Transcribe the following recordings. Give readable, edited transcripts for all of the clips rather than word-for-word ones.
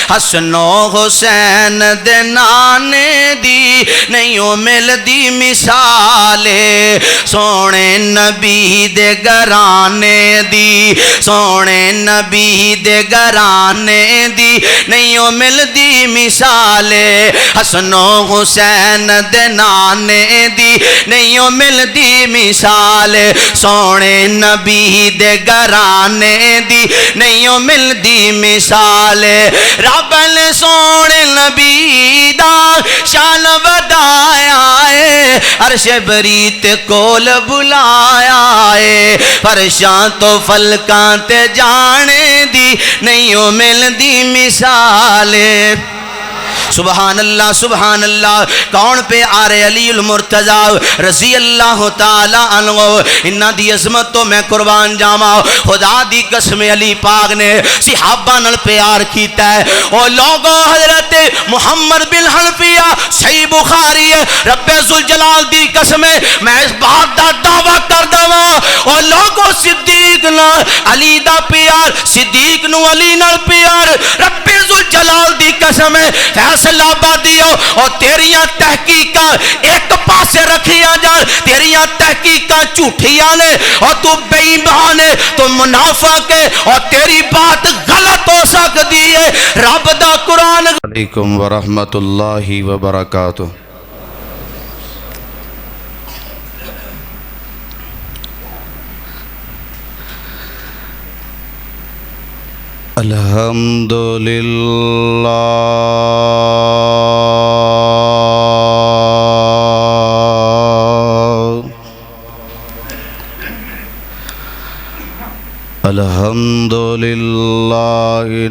حسن و حسین دے نانے دی نہیں مل دی مثال سونے نبی دے گھرانے دی سونے نبی دے گھرانے دی نہیں مل دی مثال حسن و حسین دے نانے دی نہیں مل دی مثال سونے نبی دے گھرانے دی نہیں مل دی مثال رب نے سونے نبی دا شان ودایا ہے عرش بریت کول بلایا ہے فرشاں تو فلکاں تے جانے دی نہیں مل دی مثال سبحان اللہ کون پہ آ رہے علی المرتضی رضی اللہ تعالی عنہ انہاں دی عظمت تو میں قربان جاواں خدا دی قسم علی پاک نے صحابہ نال پیار کیتا ہے او لوگوں حضرت محمد بن حنفیہ صحیح بخاری ہے رب ذوالجلال دی قسم میں اس بات دا دعویٰ کردا واں او لوگوں صدیق نال علی دا پیار صدیق نو علی نال پیار رب ذوالجلال دی قسم فیصلہ آبادیو اور تیریاں تحقیقاں ایک پاسے رکھیاں جان تیریاں تحقیقاں جھوٹیاں نے اور تو بے ایمان ہے تو منافق ہے اور تیری بات غلط ہو سکتی ہے رب دا قرآن علیکم ورحمت اللہ وبرکاتہ الحمدللہ الحمدللہ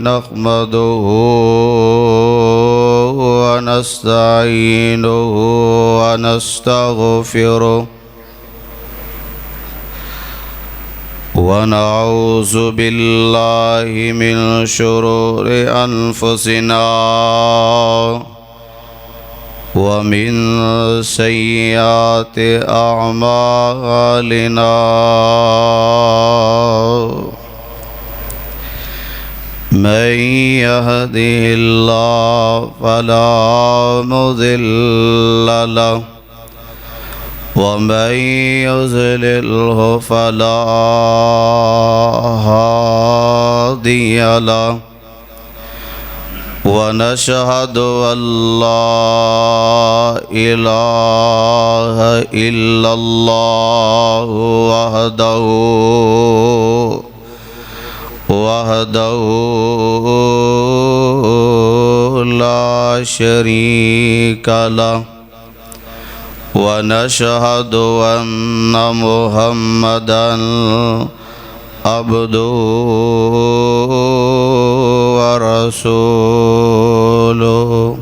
نحمدہ ونستعینہ ونستغفرہ ونعوذ باللہ من شرور انفسنا ومن سیئات اعمالنا من يهده الله فلا مضل له ومن يضلله فلا هادي له ونشهد أن لا إله إلا الله وحده لا شريك له ونشهد أن محمدًا عبده ورسوله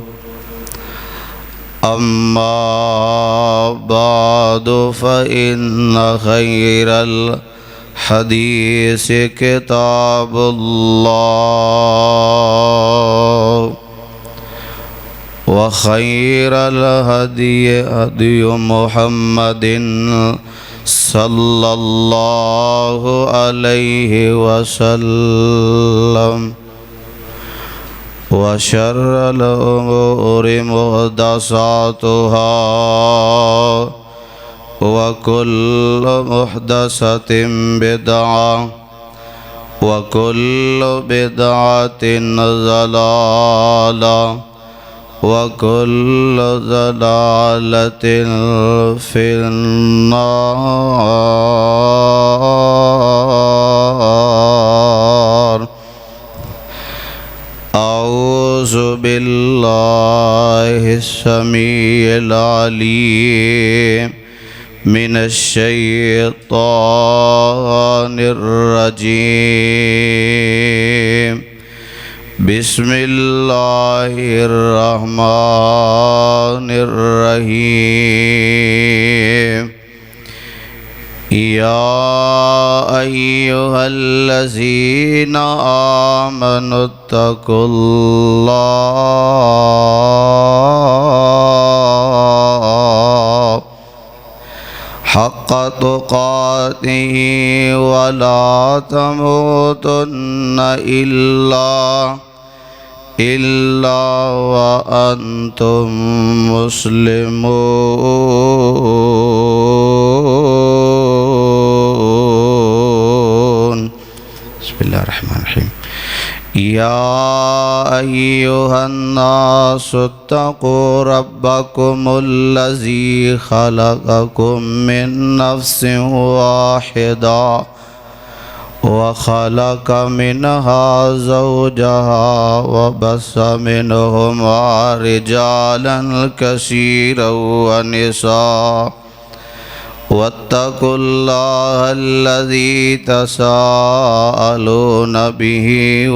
أما بعد فإن خير الحديث كتاب الله وخير الهدي هدي محمد صلى الله عليه وسلم وشر الأمور محدثاتها وكل محدثة بدعة وكل بدعة ضلالة وكل ضلالة في النار أعوذ بالله السميع العليم من الشيطان الرجيم بسم الله الرحمن الرحيم يا أيها الذين آمنوا اتقوا الله حق تقاته ولا تموتن إلا وأنتم مسلمون. بسم الله الرحمن الرحيم. يا أيها الناس اتقوا ربكم الذي خلقكم من نفس واحدة وخلق منها زوجها وبث منهما رجالا كثيرا ونساء واتقوا الله الذي تساءلون به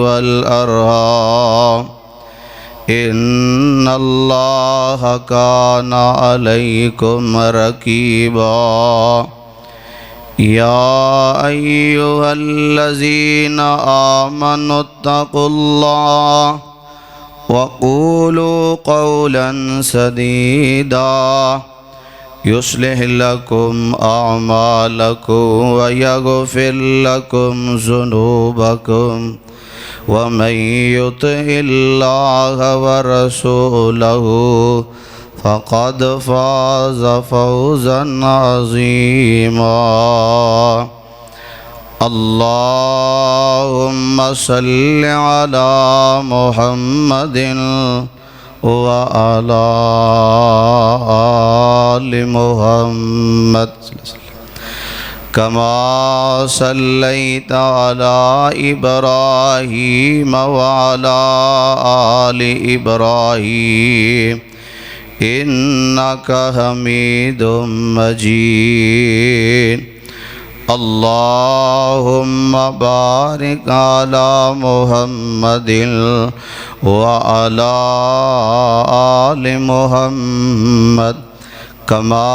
والأرحام إن الله كان عليكم رقيبا. يا أيها الذين آمنوا اتقوا الله وقولوا قولا سديدا يصلح لكم أعمالكم ويغفر لكم ذنوبكم ومن يطع الله ورسوله فقد فاز فوزا عظيما. اللهم صل على محمد وعلى آل محمد كما صليت على إبراهيم وعلى آل إبراهيم إنك حميد مجيد. اللهم بارك على محمد وعلى آل محمد كما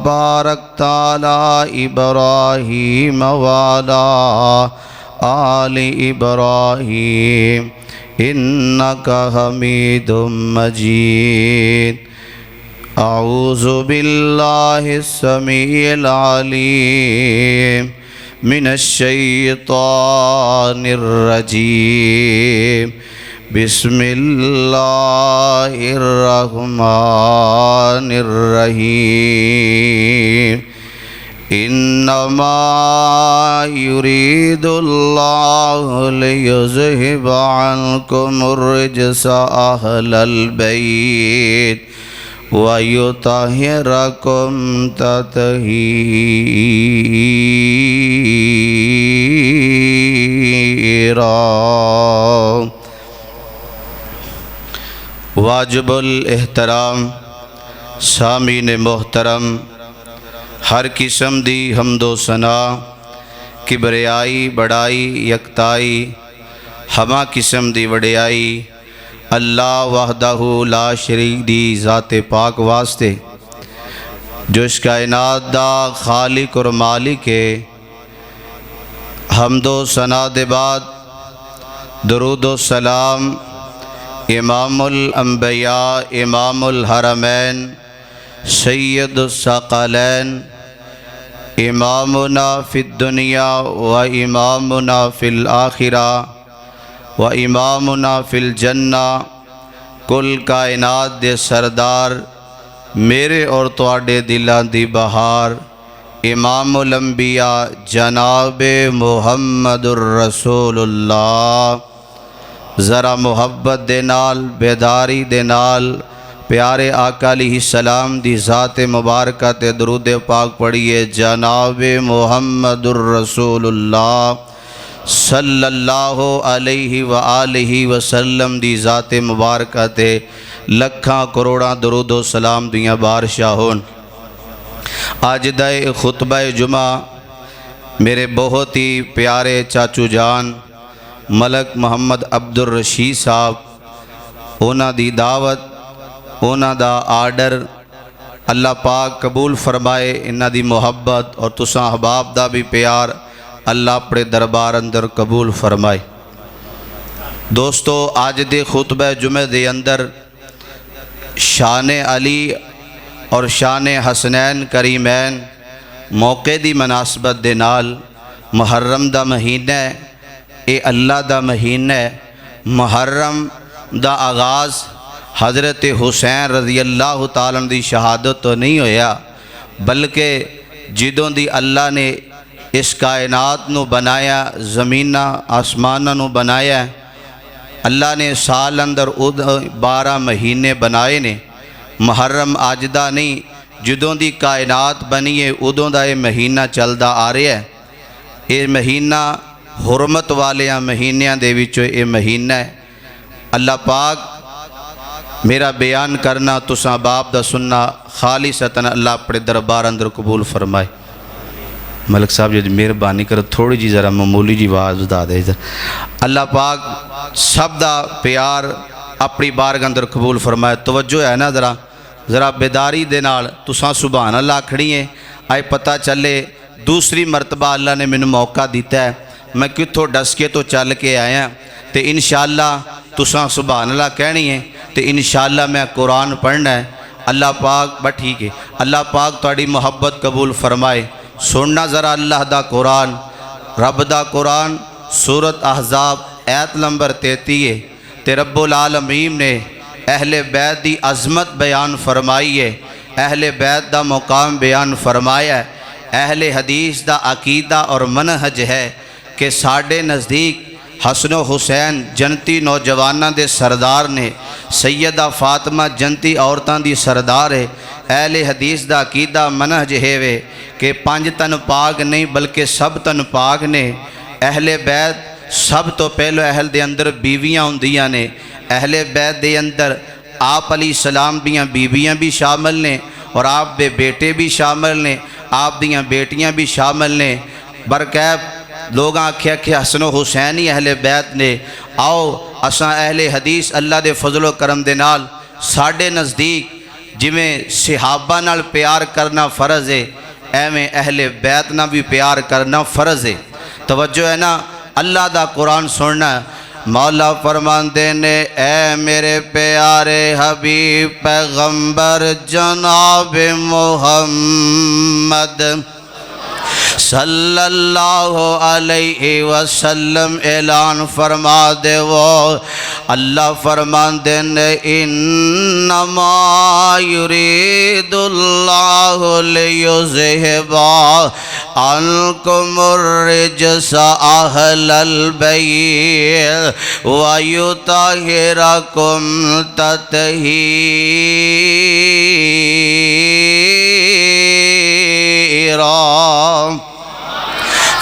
باركت على إبراهيم وعلى آل إبراهيم إنك حميد مجيد. أعوذ بالله السميع العليم من الشيطان الرجيم. بسم الله الرحمن الرحيم. إنما يريد الله ليذهب عنكم الرجس أهل البيت وَيُطَهِّرَكُمْ تَطْهِيرًا. واجب الاحترام سامعین محترم، ہر قسم دی حمد و ثنا، کبریائی بڑائی یکتائی، ہما قسم دی وڈیائی اللہ وحدہ لا شریک دی ذات پاک واسطے جو اس کائنات دا خالق اور مالک ہے. حمد و ثنا دے بعد درود و سلام امام الانبیاء امام الحرمین سید الثقلین امامنا فی الدنیا و امامنا فی الآخرہ و امامنا فی الجنہ، کل کائنات دے سردار، میرے اور تواڈے دلاں دی بہار، امام الانبیاء جناب محمد الرسول اللہ. ذرا محبت دے نال، بیداری دے نال پیارے آقا علیہ السلام دی ذات مبارکہ تے درود پاک پڑھیے. جناب محمد الرسول اللہ صلی اللہ علیہ وآلہ وسلم دی ذات مبارکہ تے لکھاں کروڑاں درود و سلام دیاں بارشاں ہون. آج دے خطبہ جمعہ میرے بہت ہی پیارے چاچو جان ملک محمد عبد الرشید صاحب، اونا دی دعوت، اونا دا آرڈر اللہ پاک قبول فرمائے. انہاں دی محبت اور تساں احباب دا بھی پیار اللہ اپنے دربار اندر قبول فرمائے. دوستو، آج دے خطبہ جمعہ دے اندر شان علی اور شان حسنین کریمین موقع دی مناسبت دے نال محرم دا مہینہ ہے، اے اللہ دا مہینہ ہے. محرم دا آغاز حضرت حسین رضی اللہ تعالیٰ عنہ دی شہادت تو نہیں ہویا، بلکہ جدوں دی اللہ نے اس کائنات نو بنایا، زمینہ آسمانہ نو بنایا، اللہ نے سال اندر 12 مہینے بنائے نے، محرم آجدہ نہیں، جدوں دی کائنات بنی ہے ادوں دا یہ مہینہ چلدا آ رہا ہے۔ یہ مہینہ حرمت والیاں مہینیاں دے وچوں یہ مہینہ ہے۔ اللہ پاک میرا بیان کرنا تساں باپ دا سننا خالصتاً اللہ اپنے دربار اندر قبول فرمائے۔ ملک صاحب جی مہربانی کر تھوڑی جی ذرا معمولی جی آواز بتا دے۔ اللہ پاک سب دا پیار اپنی بارگاہ اندر قبول فرمائے۔ توجہ ہے نا ذرا بیداری دے نال تساں سبحان اللہ کھڑی ہیں، آئے پتہ چلے دوسری مرتبہ اللہ نے مینوں موقع دیتا ہے، میں کتھوں ڈس کے تو چل کے آیا تے انشاءاللہ تساں سبحان اللہ کہنی ہے تے انشاءاللہ میں قرآن پڑھنا ہے۔ اللہ پاک بس ٹھیک ہے، اللہ پاک تہاڈی محبت قبول فرمائے۔ سننا ذرا اللہ دا قرآن، رب دا قرآن، سورت احزاب آیت نمبر 33 ہے تے رب العالمین نے اہل بیت دی عظمت بیان فرمائی ہے، اہل بیت دا مقام بیان فرمایا ہے۔ اہل حدیث دا عقیدہ اور منہج ہے کہ ساڈے نزدیک حسن و حسین جنتی نوجواناں دے سردار نے، سیدہ فاطمہ جنتی عورتاں دی سردار ہے۔ اہل حدیث دا عقیدہ منہج ہے وے کہ 5 تن پاک نہیں بلکہ سب تن پاک نے۔ اہل بیت سب تو پہلو اہل دے اندر بیویاں ہوندیاں نے، اہل بیت دے اندر آپ علیہ السلام دیاں بیویاں بھی شامل نے اور آپ دے بیٹے بھی شامل نے، آپ دیاں بیٹیاں بھی شامل نے۔ برکیب لوگ آکھیا کہ حسن و حسین ہی اہل بیت نے۔ آؤ اساں اہل حدیث اللہ دے فضل و کرم دے نال ساڈے نزدیک جویں صحابہ نال پیار کرنا فرض ہے، ایویں اہل بیت نال بھی پیار کرنا فرض ہے۔ توجہ ہے نا، اللہ دا قرآن سننا ہے۔ مولا فرماندے نے اے میرے پیارے حبیب پیغمبر جناب محمد صلی اللہ علیہ وسلم اعلان فرما دے وہ اللہ فرماندے نے انما یرید اللہ لیذہب عنکم الرجس اہل البیت ویطہرکم تطہیرا۔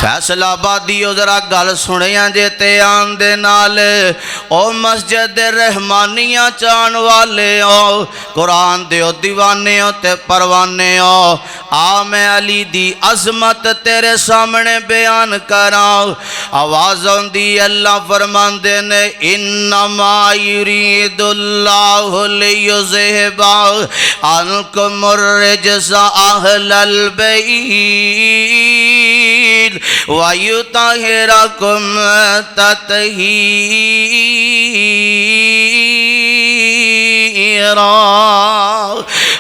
فیصلہ آبادیو ذرا گل سنیاں جے تے آن دے نال او مسجد رحمانیہ چان والے او قرآن دیو دیوانے ہو تے پروانے ہو، آ میں علی دی عظمت تیرے سامنے بیان کراؤ۔ آواز ہوندی اللہ فرماندے نے انما یرید اللہ لیذہب عنکم الرجس اہل البیت وَيُطَهِّرَكُمْ تَطْهِيرًا۔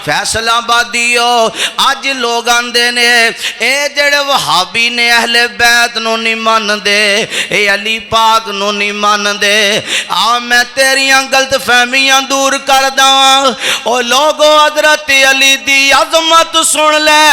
فیصلہ آبادیو اج لوگ آندے نے اے جڑے وہابی نے اہل بیت نو نہیں مان دے، اے علی پاک نو نہیں مان دے۔ آ میں تیریاں غلط فہمیاں دور کر داں۔ او لوگو حضرت علی دی عظمت سن لے،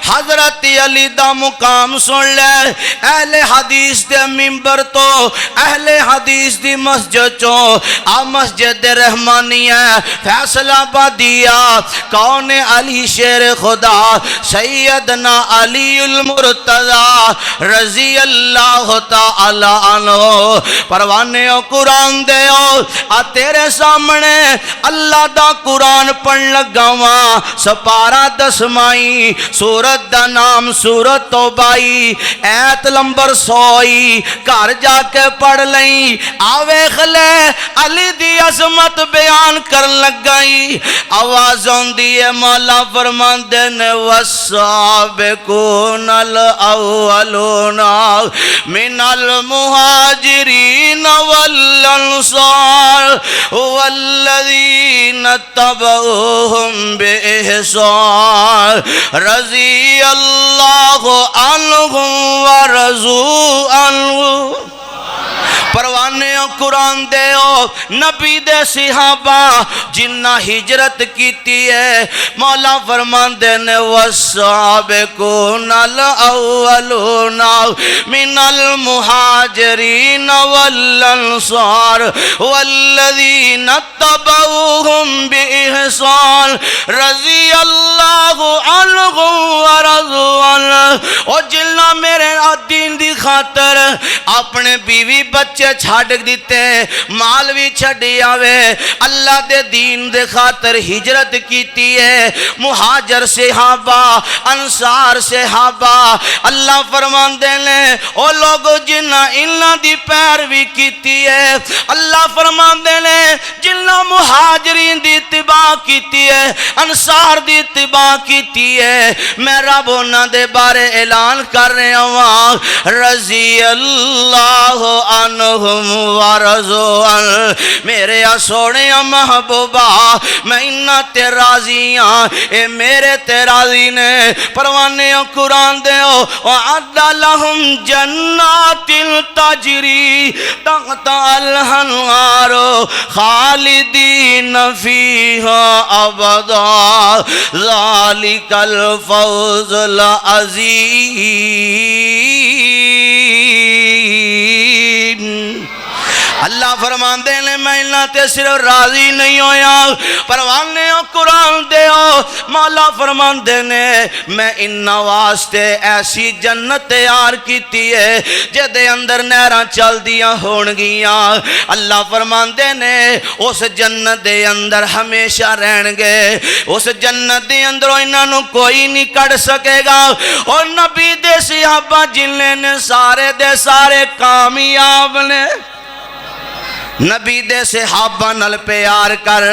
حضرت علی دا مقام سن لے۔ اہل حدیث دے منبر تو، اہل حدیث دی مسجد چوں، آ مسجد رحمانیہ فیصلہ آبادیہ کون علی شیر خدا سیدنا علی المرتضی رضی اللہ تعالی عنہ۔ پروانے او قرآن دے او آ تیرے سامنے اللہ دا قرآن پڑھ لگاواں، سپارہ 10 سورت دا نام سورت توبائی ایت نمبر 100 گھر جا کے پڑھ لیں، آویخ لے علی دی عظمت بیان کر لگائی۔ آواز ہوندی ہے مولا فرماندے نے والسابقون الاولون من المہاجرین والانصار والذین اتبعوہم بإحسان رضی اللہ عنہم ورضوا عنہ۔ پروانے قرآن دے او نبی دے صحابہ جنہ ہجرت کیتی ہے مولا فرماندے نے والسابقون الاولون من المہاجرین والانصار والذین اتبعوہم بإحسان رضی اللہ عنہم ورضوا عنہ او جنہ میرے دین دی خاطر اپنے بیوی بچے چھاڑ دیتے مال بھی چھڑی آوے اللہ دے دین دے خاطر ہجرت کیتی ہے مہاجر صحابہ انصار صحابہ اللہ فرمان دے لیں او لوگ جنہ انہاں دی پیروی کیتی ہے اللہ فرمان دے لیں جنہ مہاجرین دی اتباع کیتی ہے انصار دی اتباع کیتی ہے میں رب انہاں دے بارے اعلان کر رہے ہوں رضی اللہ عنہم ورضوا عنہ میرے سونے محبوبہ میں انہاں تے راضیاں اے میرے تے راضی نے پروانے قرآن دے وعد لہم جنات تجری تحت الانہار خالدین فیہا ابدا ذالک الفوز العظیم اللہ فرمان دے لے میں اللہ تے صرف راضی نہیں ہویا پروانے قرآن دے ہو مولا فرمان دے نے میں انہاں واسطے ایسی جنت تیار کیتی ہے جدے اندر نہراں چل دیاں ہون گیاں اللہ فرمان دے نے اس جنت دے اندر ہمیشہ رہن گے اس جنت دے اندر انہاں نو کوئی نہیں کڑ سکے گا اور نبی دے صحابہ جنہیں نے سارے دے سارے کامیاب نے نبی دے صحابہ نل پیار کر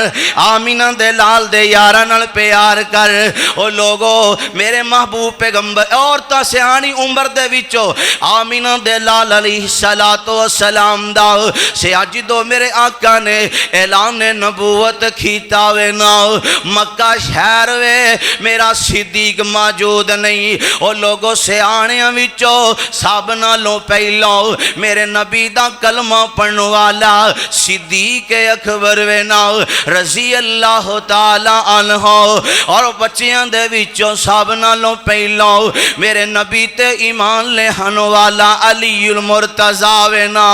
آمینہ دے لال دے یارہ نل پیار کر او لوگو میرے محبوب پیغمبر عورتہ سیانی عمر دے وچو آمینہ دے لال علیہ السلام دا سیاجدو میرے آقا نے اعلان نبوت کھیتاوے نا مکہ شہر وے میرا صدیق موجود نہیں او لوگو سیانیاں وچو سابنا لو پہلو میرے نبی دا کلمہ پڑھنو والا صدیق اکبر وینا رضی اللہ تعالی عنہ اور بچیاں دے وچوں سب نالوں پہلو میرے نبی تے ایمان لہن والا علی المرتضی وینا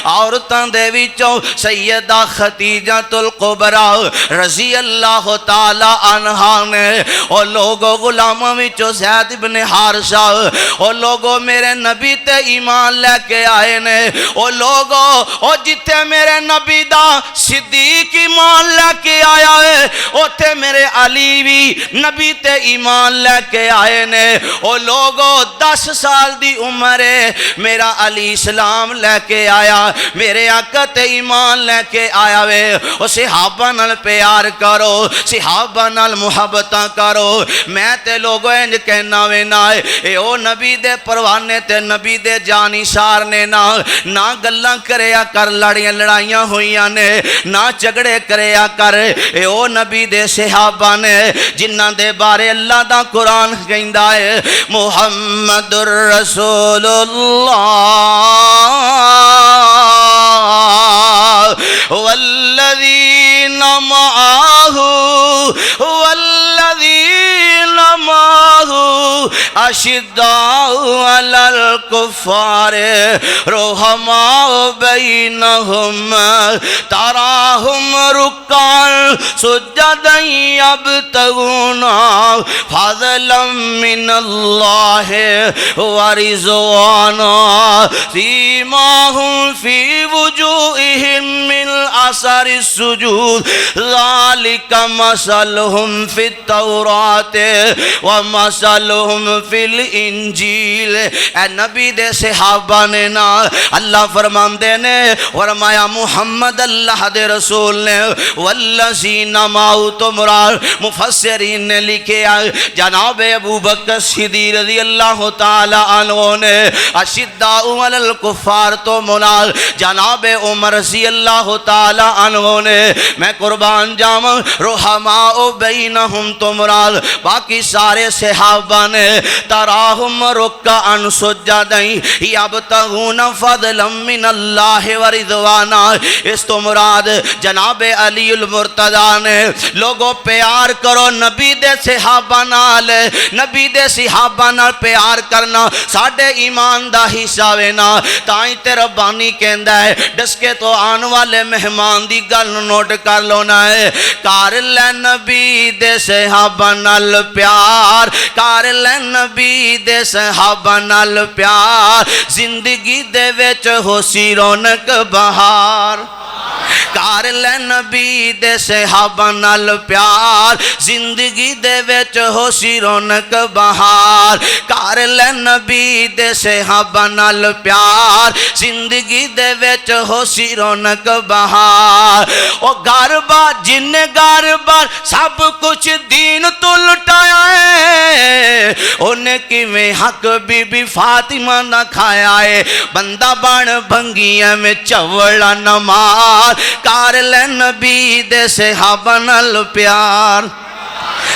عورتاں دے وچوں سیدہ خدیجہ الکبریٰ رضی اللہ تعالی عنہ نے اور لوگوں غلاموں وچوں زید بن حارثہ اور لوگوں میرے نبی تے ایمان لے کے آئے نے اور لوگوں اور جتے میرے نبی دا صدیق ایمان لے کے آیا ہے اوتھے میرے علی بھی نبی تے ایمان لے کے آئے نے او لوگوں 10 سال دی عمر ہے میرا علی اسلام لے کے آیا میرے آقا تے ایمان لے کے آیا وے او صحابہ نال پیار کرو صحابہ نال محبتاں کرو میں تے لوگوں انج کہنا وے نا اے او نبی دے پروانے تے نبی دے جانی سار نے نہ گلاں کریا کر لڑیاں لڑائیاں ہوئیاں نے نہ جھگڑے کریا کر اے او نبی دے صحابہ نے جنہاں دے بارے اللہ دا قرآن کہندا ہے محمد الرسول اللہ والذین معاہ اشداء علی الکفار رحماء بینہم تراہم رکعا سجدا یبتغون فضلا من اللہ ورضوانا سیماہم فی وجوہہم من اثر السجود ذالک مثلہم فی التوراۃ ومثلہم فی الانجیل اے نبی دے صحابہ نے نا اللہ فرمان دے نے فرمایا محمد اللہ دے رسول نے والذین معہ تو مراد مفسرین نے لکھیا جناب ابو بکر صدیق رضی اللہ تعالی عنہ نے اشداء علی الکفار تو مراد جناب عمر رضی اللہ تعالی عنہ نے میں قربان جاواں رحماء بینہم تو مراد باقی سارے صحابہ نے تراہم رکعا سجدا یبتغون فضلا من اللہ ورضوانا۔ اس تو مراد جناب علی المرتضیٰ نے لوگو پیار کرو نبی دے صحابہ نال، نبی دے صحابہ نال پیار کرنا ساڑھے ایمان دا حصہ وینا۔ تائیں تے ربانی کہندہ ہے ڈس کے تو آن والے مہمان دی گل نوٹ کر لونا ہے، کار لے نبی دے صحابہ نال پیار، کار لے نبی دے صحابہ نال پیار، زندگی دے وچ ہو سی رونق بہار۔ کار لے نبی دے صحابہ نال پیار، زندگی دے وچ ہو سی رونق بہار۔ کار لے نبی دے صحابہ نال پیار، زندگی دے وچ ہو سی رونق بہار۔ او گھر بار جن گھر بار سب کچھ دین تو لٹایا ہے، انہیں کیویں حق بی بی فاطمہ نہ کھایا ہے، بندہ بان بھنگیاں میں چوڑا نہ مار، کار لے نبی دے صحابہ نال پیار۔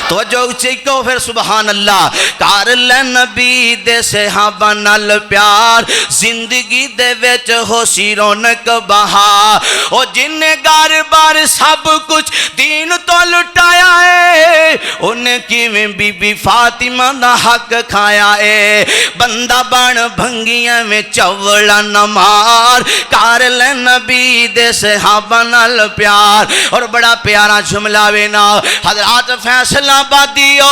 توجہ چیکو پھر سبحان اللہ، کار لے نبی دے صحابہ نال پیار، زندگی دے وچ ہو سی رونق بہار۔ او جن گھر بار سب کچھ دین تو لٹایا ہے، انہیں کیویں بی بی فاطمہ دا حق کھایا ہے، بندہ بان بھنگیاں میں چوڑا نہ مار، کار لے نبی دے صحابہ نال پیار۔ اور بڑا پیارا جملہ وینا حضرات فیصلہ آبادیو،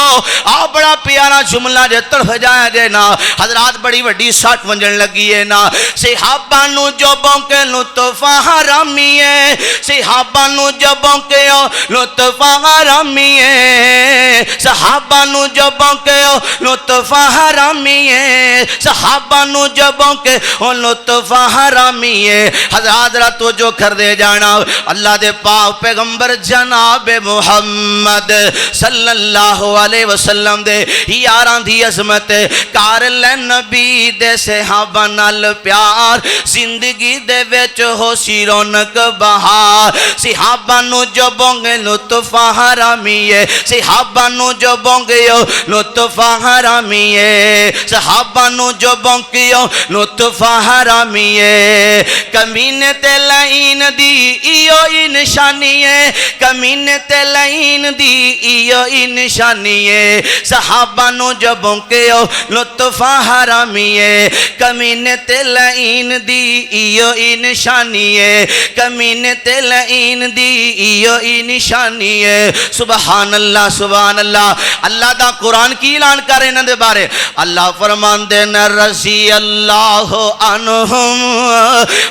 آؤ بڑا پیارا جملہ جے طرف جائے جے نا، حضرات بڑی وڈی ساٹھ ونجن لگی ہے نا، صحابہ نو جو بونکے لطف حرامی ہے، صحابہ نو جو بونکے لطف حرامی ہے، صحابہ نو جو بونکے لطف حرامی ہے، صحابہ نو جو بونکے لطف حرامی ہے۔ حضرات را تو جو کر دے جانا اللہ دے پاک پیغمبر جناب محمد صلی اللہ علیہ وسلم دے یاران دی عظمت، کار لے نبی دے صحابہ نال پیار، زندگی دے وچ ہو سی رونق بہار۔ صحابہ نو جو بونگے لطف حرامی ہے، صحابہ نو جو بونگے لطف حرامی ہے، صحابہ نو جو بونگے لطف حرامی ہے۔ کمینے تے لائن دی ایو ای نشانی ہے، کمینے تے لائن دی ایو ای نشانی ہے، صحابہ نو جبوں کے لطف حرامی ہے، کمینے تے لائن دی ایو ای نشانی ہے، کمینے تے لائن دی ایو ای نشانی ہے۔ سبحان اللہ سبحان اللہ۔ اللہ دا قرآن کی اعلان کرے نہ دے بارے، اللہ فرمان دے نہ رضی اللہ عنہم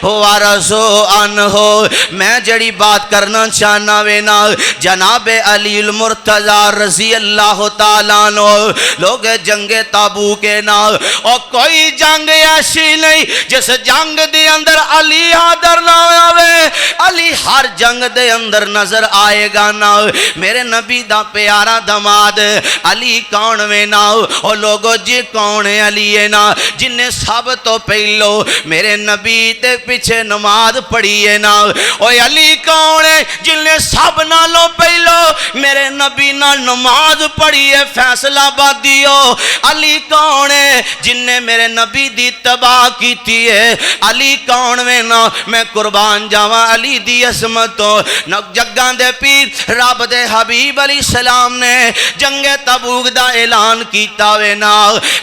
ورضوا عنہ۔ میں جڑی بات کرنا چاہنا وینا جناب علی المرتضیٰ رضی اللہ تعالیٰ عنہ، لوگ جنگ تابوک کے نا، اور کوئی جنگ ایسی نہیں جس جنگ دے اندر علی حاضر نہ ہوئے، علی ہر جنگ دے اندر نظر آئے گا نا۔ میرے نبی دا پیارا دماد علی کون میں نا، اور لوگوں جی کون ہے علی ہے نا، جن نے سب تو پہلو میرے نبی تے پیچھے نماز پڑھی ہے نا۔ اور علی کون ہے جن نے سب نالوں پہلو میرے نبی نال نماز پڑھی ہے فیصلہ آبادیو۔ علی کون ہے جن نے میرے نبی دی تباہ کیتی ہے، علی کون میں نا، میں قربان جاواں علی دی عظمتوں۔ جگاں دے پیر رب دے حبیب علیہ السلام نے جنگ تبوک دا اعلان کیتا وے نا،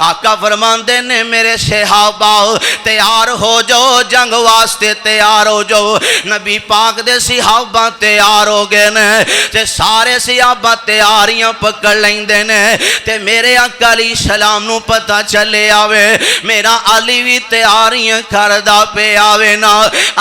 آقا فرماندے نے میرے صحابہ تیار ہو جو، جنگ واسطے تیار ہو جو۔ نبی پاک دے صحابہ تیار ہو گئے نے، تے سارے صحابہ تیاریاں پکڑ لیندے نے، تے میرے آقا علیہ السلام نو پتہ چلے آوے میرا علی بھی تیاریاں کردہ پہ آوے نا،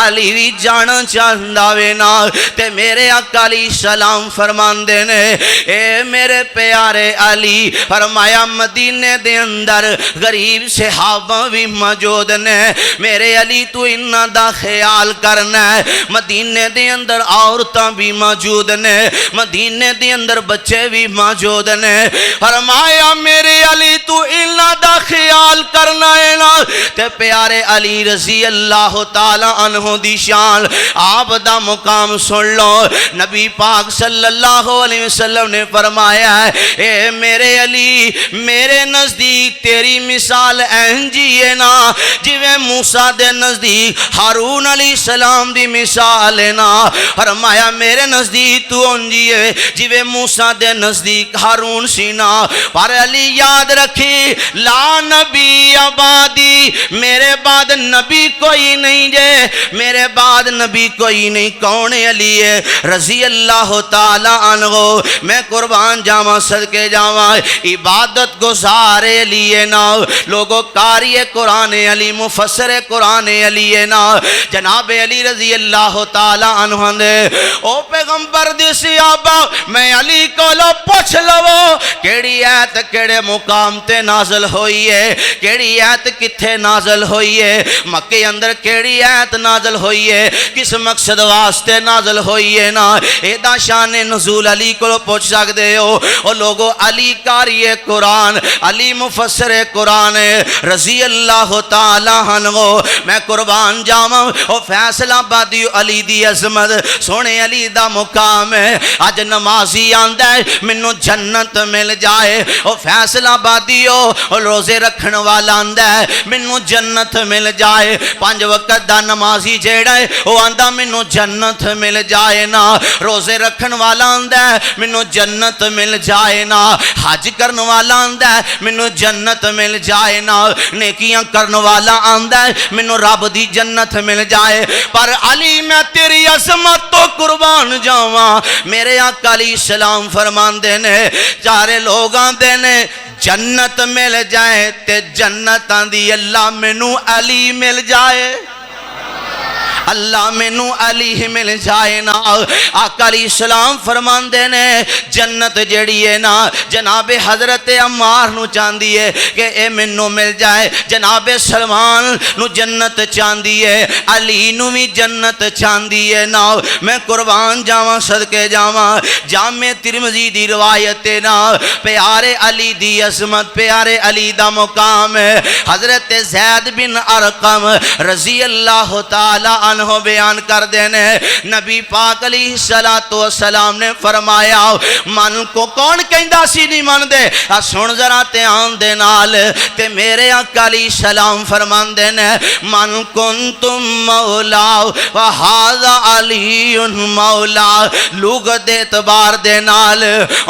علی بھی جانا چاہندہ وے نا، تے میرے آقا علیہ السلام فرماندے نے اے میرے پیارے علی، فرمایا مدینے دے اندر غریب صحابہ بھی موجود نے، میرے علی تو انہاں دا خیال کرنا ہے، مدینے دے اندر عورتاں بھی موجود نے، مدینے دے دی اندر بچے بھی موجود نے فرمایا میرے علی تو انہاں دا خیال کرنا ہے نا تے پیارے علی رضی اللہ تعالی عنہ دی شان آپ دا مقام سن لو نبی پاک صلی اللہ علیہ وسلم نے فرمایا ہے اے میرے علی میرے نزدیک تیری مثال اینجی ہے نا جویں موسیٰ دے نزدیک ہارون علیہ السلام دی مثال ہے نا فرمایا میرے نزدیک تو انجی ہے جویں موسیٰ دے نزدیک ہارون سی نا پر علی یاد رکھی لا نبی آبادی میرے بعد نبی کوئی نہیں جے میرے بعد نبی کوئی نہیں کون علی ہے رضی اللہ تعالی عنہ میں قربان جاواں صدقے جاواں عبادت گزارے لیے نا لوگوں قاری قرآن علی مفسر قرآن علی نا جناب علی رضی اللہ تعالی عنہ دے او پیغمبر دی صحابہ میں علی کو لو پوچھ لو کیڑی آیت کیڑے مقام تے نازل ہوئی ہے کیڑی آیت کتھے نازل ہوئی ہے مکے اندر کیڑی آیت نازل ہوئی ہے کس مقصد واسطے نازل ہوئی ہے نا ایدہ شان نزول علی کو پوچھ سکتے ہو اور لوگوں علی قاری قرآن علی مفسر قرآن رضی اللہ تعالی عنہ میں قربان جاواں اور فیصلہ بادی علی دی عظمت سونے علی دا مقام ہے آج نمازی آندہ ہے منو جنت مل جائے اور فیصلہ بادی اور روزے رکھن والا آندہ ہے منو جنت مل جائے 5 وقت دا نمازی جیڑا ہے وہ آندہ منو جنت مل جائے نا روزے رکھن والا آندہ ہے منو جنت مل جائے نا حج کرن والا آندہ ہے منو جنت مل جائے نا نیکیاں کرن والا آندہ ہے منو رب دی جنت مل جائے پر علی میں تیری عظمت تو قربان جاواں میرے آقا علیہ السلام فرمان دینے چارے لوگ آندے نے جنت مل جائے تے جنت آندی اللہ منو علی مل جائے اللہ منو علی مل جائے نا آقا علیہ السلام فرمان دینے جنت جڑی ہے نا جناب حضرت عمار نو چاندی ہے کہ اے منو مل جائے جناب سلمان نو جنت چاندی ہے علی نو بھی جنت چاندی ہے نا میں قربان جاواں صدقے جاواں جامع ترمذی دی روایت نا پیارے علی دی عظمت پیارے علی دا مقام ہے حضرت زید بن ارقم رضی اللہ تعالی عنہ بیان کر دینے نبی پاک علیہ السلام نے فرمایا من کو کون کہندہ سی نہیں من دے سن ذرا تیان دے نال تے میرے آقا علیہ السلام فرمان دینے من کنتم مولا وحاذا علی مولا لغت اعتبار دے نال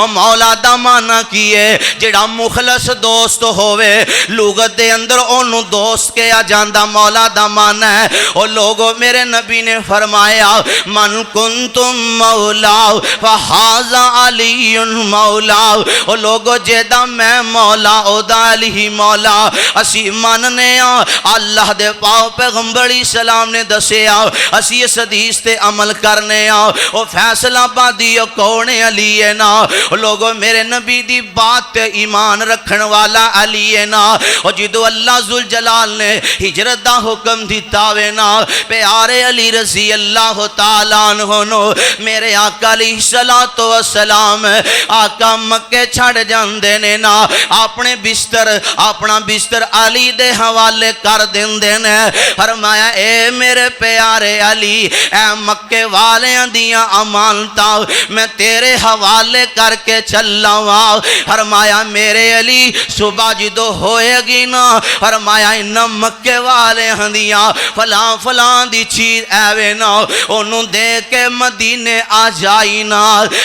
مولا دا مانا کیے جڑا مخلص دوست ہوئے لغت دے اندر انہوں دوست کیا جاندہ مولا دا مانا ہے اور لوگوں میرے نبی نے فرمایا من کنتم مولا فحاذا علی مولا او لوگو جیدہ میں مولا او دا علی مولا اسی ماننے اللہ دے پاؤ پیغمبری سلام نے دسے اسی اس حدیث تے عمل کرنے او فیصلہ بادی کون علی ہے نا لوگو میرے نبی دی بات تے ایمان رکھن والا علی ہے نا اور جدو اللہ ذوالجلال نے ہجرت دا حکم دیتاوے نا پیارے علی رضی اللہ تعالیٰ عنہ میرے آقا علیہ السلام آقا مکے چھڑ جاندے نے نا اپنے بستر اپنا بستر علی دے حوالے کر دیندے نے فرمایا اے میرے پیارے علی اے مکے والیاں دیاں امانتاں میں تیرے حوالے کر کے چلاواں فرمایا میرے علی صبح جدو ہوئے گی نا فرمایا ان مکے والیاں دیاں فلاں فلاں دی چیز ایوے نا انہوں دے کے مدینے آ جائی نا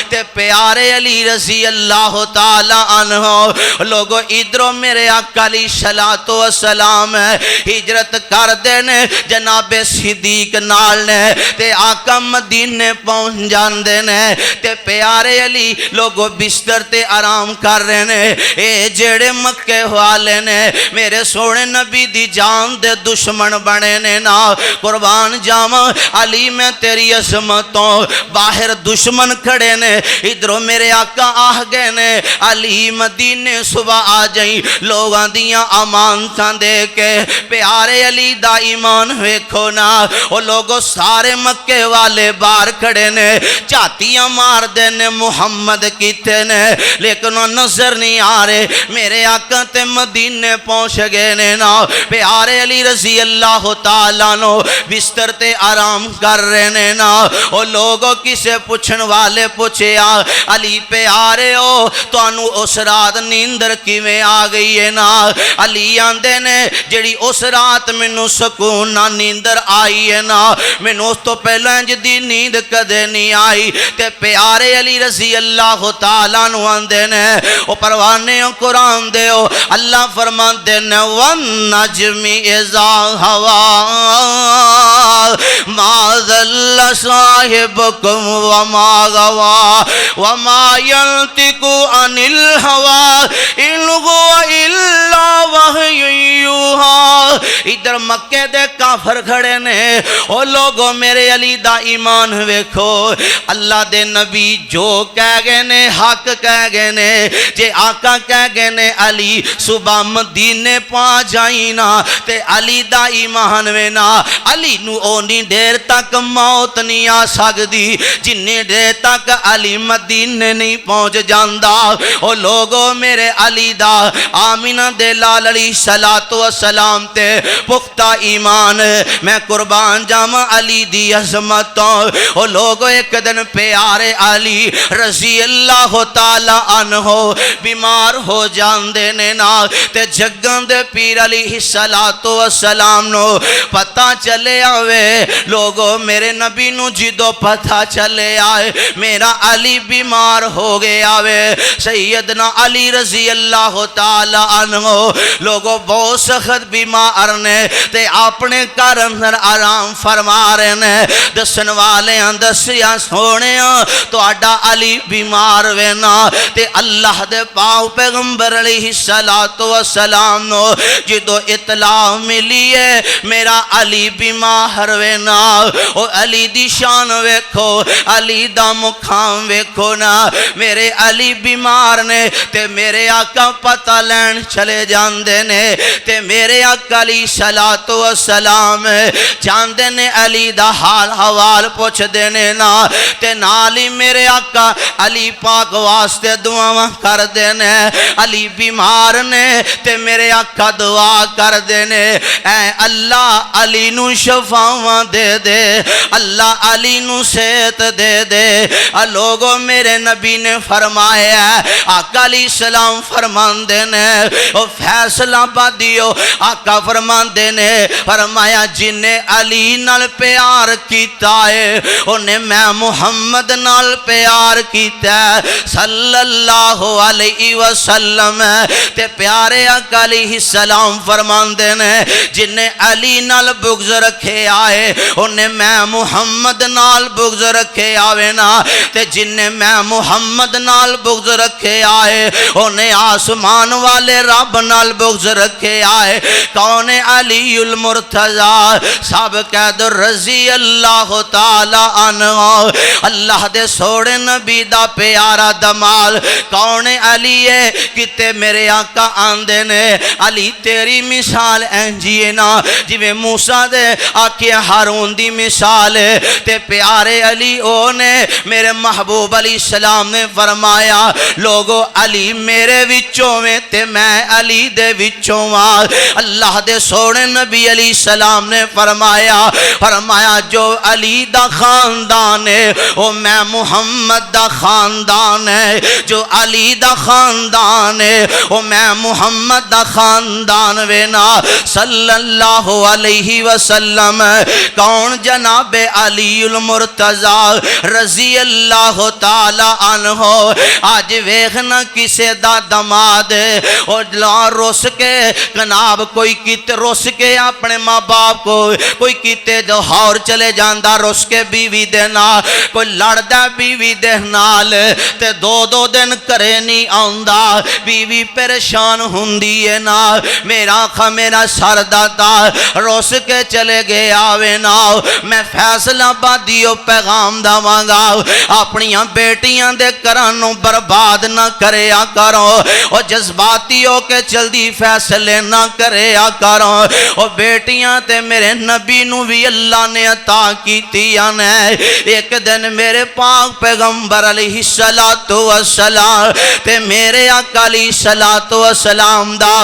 تے پیارے علی رضی اللہ تعالی عنہ لوگو ادھروں میرے آقا علیہ السلام ہجرت کر دینے جناب صدیق نال نے تے آقا مدینے پہنچ جان دینے تے پیارے علی لوگو بستر تے آرام کر رہے نے اے جڑے مکے والے نے میرے سونے نبی دی جان دے دشمن بنے نے نا قربان جاواں علی میں تیری عظمتوں باہر دشمن کھڑے نے ادھروں میرے آقا آہ گئے نے علی مدینے صبح آ جائیں لوگاں دیاں امانتاں دے کے پیارے علی دا ایمان ویکھو نا او لوگوں سارے مکے والے باہر کھڑے نے چاتیاں مار دے نے محمد کیتے نے لیکن وہ نظر نہیں آ رہے میرے آقا تے مدینے پہنچ گئے نے نا پیارے علی رضی اللہ تعالیٰ نو بستر تے آرام کر رہے نے نا او لوگوں کسے پوچھن والے پوچھے علی پیارے ہو تو انو اس رات نیندر کیویں آ گئی ہے نا علی آندے نے جڑی اس رات منو سکون نہ نیندر آئی ہے نا منو اس تو پہلے جدی نیند کدے نہیں آئی تے پیارے علی رضی اللہ تعالیٰ نو آندے نے او پروانے قرآن دے ہو اللہ فرمان دے نے وَالنَّجْمِ إِذَا هَوَىٰ مَا ضَلَّ صَاحِبُكُمْ وَمَا غَوَىٰ وَمَا يَنطِقُ عَنِ الْهَوَىٰ إِنْ هُوَ إِلَّا وَحْيٌ یوحیٰ ادھر مکے دے کافر کھڑے نے او لوگوں میرے علی دا ایمان ویکھو اللہ دے نبی جو کہہ گئے نے حق کہہ گئے نے جے آقا کہہ گئے نے علی صبح مدینے پا جائینا تے علی دا ایمان وینا علی نو اونی دیر تک موت نہیں آ سکدی جنی دیر تک علی مدینے نہیں پہنچ جاندا او لوگوں میرے علی دا آمینہ دے لال علیہ السلام تے پختہ ایمان میں قربان جاواں علی دی عظمتوں او لوگوں ایک دن پیارے علی رضی اللہ تعالی عنہ بیمار ہو جاندے نے نا تے جگن دے پیر علیہ السلام نو پتہ چلے آوے لوگوں میرے نبی نو جدو پتہ چلے آئے میرا علی بیمار ہو گئے آوے سیدنا علی رضی اللہ تعالی عنہ لوگوں بہت سخت بیمار نے تے اپنے گھر اندر آرام فرما رہے نے دسن والے دسیا سونے تو آڈا علی بیمار وینا تے اللہ دے پاؤ پیغمبر علیہ السلام نو جدو اطلاع ملی ہے میرا علی بیمار وینا او علی دی شان ویکھو علی دا مقام ویکھو نا میرے علی بیمار نے تے میرے آقا پتہ لین چلے جاندے نے تے میرے آقا علیہ السلام جاندے نے علی دا حال حوال پوچھ دینے نا تے نالی میرے آقا علی پاک واسطے دعاواں کر دینے علی بیمار نے تے میرے آقا دعا کر دینے اے اللہ علی نو شفاواں دے دے اللہ علی نو صحت دے دے لوگوں میرے نبی نے فرمایا آقا علیہ السلام فرمان دینے او فیصلہ بادیو آقا فرمان دینے فرمایا جنہیں علی نال پیار کیتا ہے انہیں میں محمد نال پیار کیتا ہے صلی اللہ علیہ وسلم تے پیارے آقا علیہ السلام فرمان دینے جنہیں علی نال بغض رکھے آئے انہیں میں محمد نال بغض رکھے آوے نا تے جنہیں میں محمد نال بغض رکھے آئے انہیں آسمان والے رب نال بغض رکھے آئے کون علی المرتضی سب قید رضی اللہ تعالی عنہ اللہ دے سوڑے نبی دا پیارا دمال کون علی ہے کتے میرے آقا آندے نے علی تیری مثال انجیے نا جویں موسیٰ دے آکے ہارون دی مثال ہے تے پیارے علی اونے میرے محبوب علیہ السلام نے فرمایا لوگو علی میرے وچوں میں تے میں علی دے وچوں اللہ دے سوڑے نبی علیہ السلام نے فرمایا جو علی دا خاندان ہے وہ میں محمد دا خاندان ہے جو علی دا خاندان ہے وہ میں محمد دا خاندان وینا صلی اللہ علیہ وسلم کون جناب علی المرتضی رضی اللہ تعالی عنہ آج ویخنا کسے دا دماد اور روس کے جناب کوئی کیتے روس کے اپنے ماں باپ کو کوئی کیتے جو ہور چلے جاندہ روس کے بیوی دینا کوئی لڑدہ بیوی دینال تے دو دن کرے نہیں آندہ بیوی پریشان ہندی ہے نا میرا سر داتا روس کے چلے گیا آوے نا میں فیصلہ آبادیو پیغام داواں گا اپنیاں بیٹیاں دے کرانوں برباد نہ کریا کرو او جذباتی ہو کے جلدی فیصلے نہ کریا کرو او بیٹیاں تے میرے نبی نو بھی اللہ نے عطا کیتیاں نے ایک دن میرے پاک پیغمبر علیہ السلام تے میرے آقا علیہ السلام دا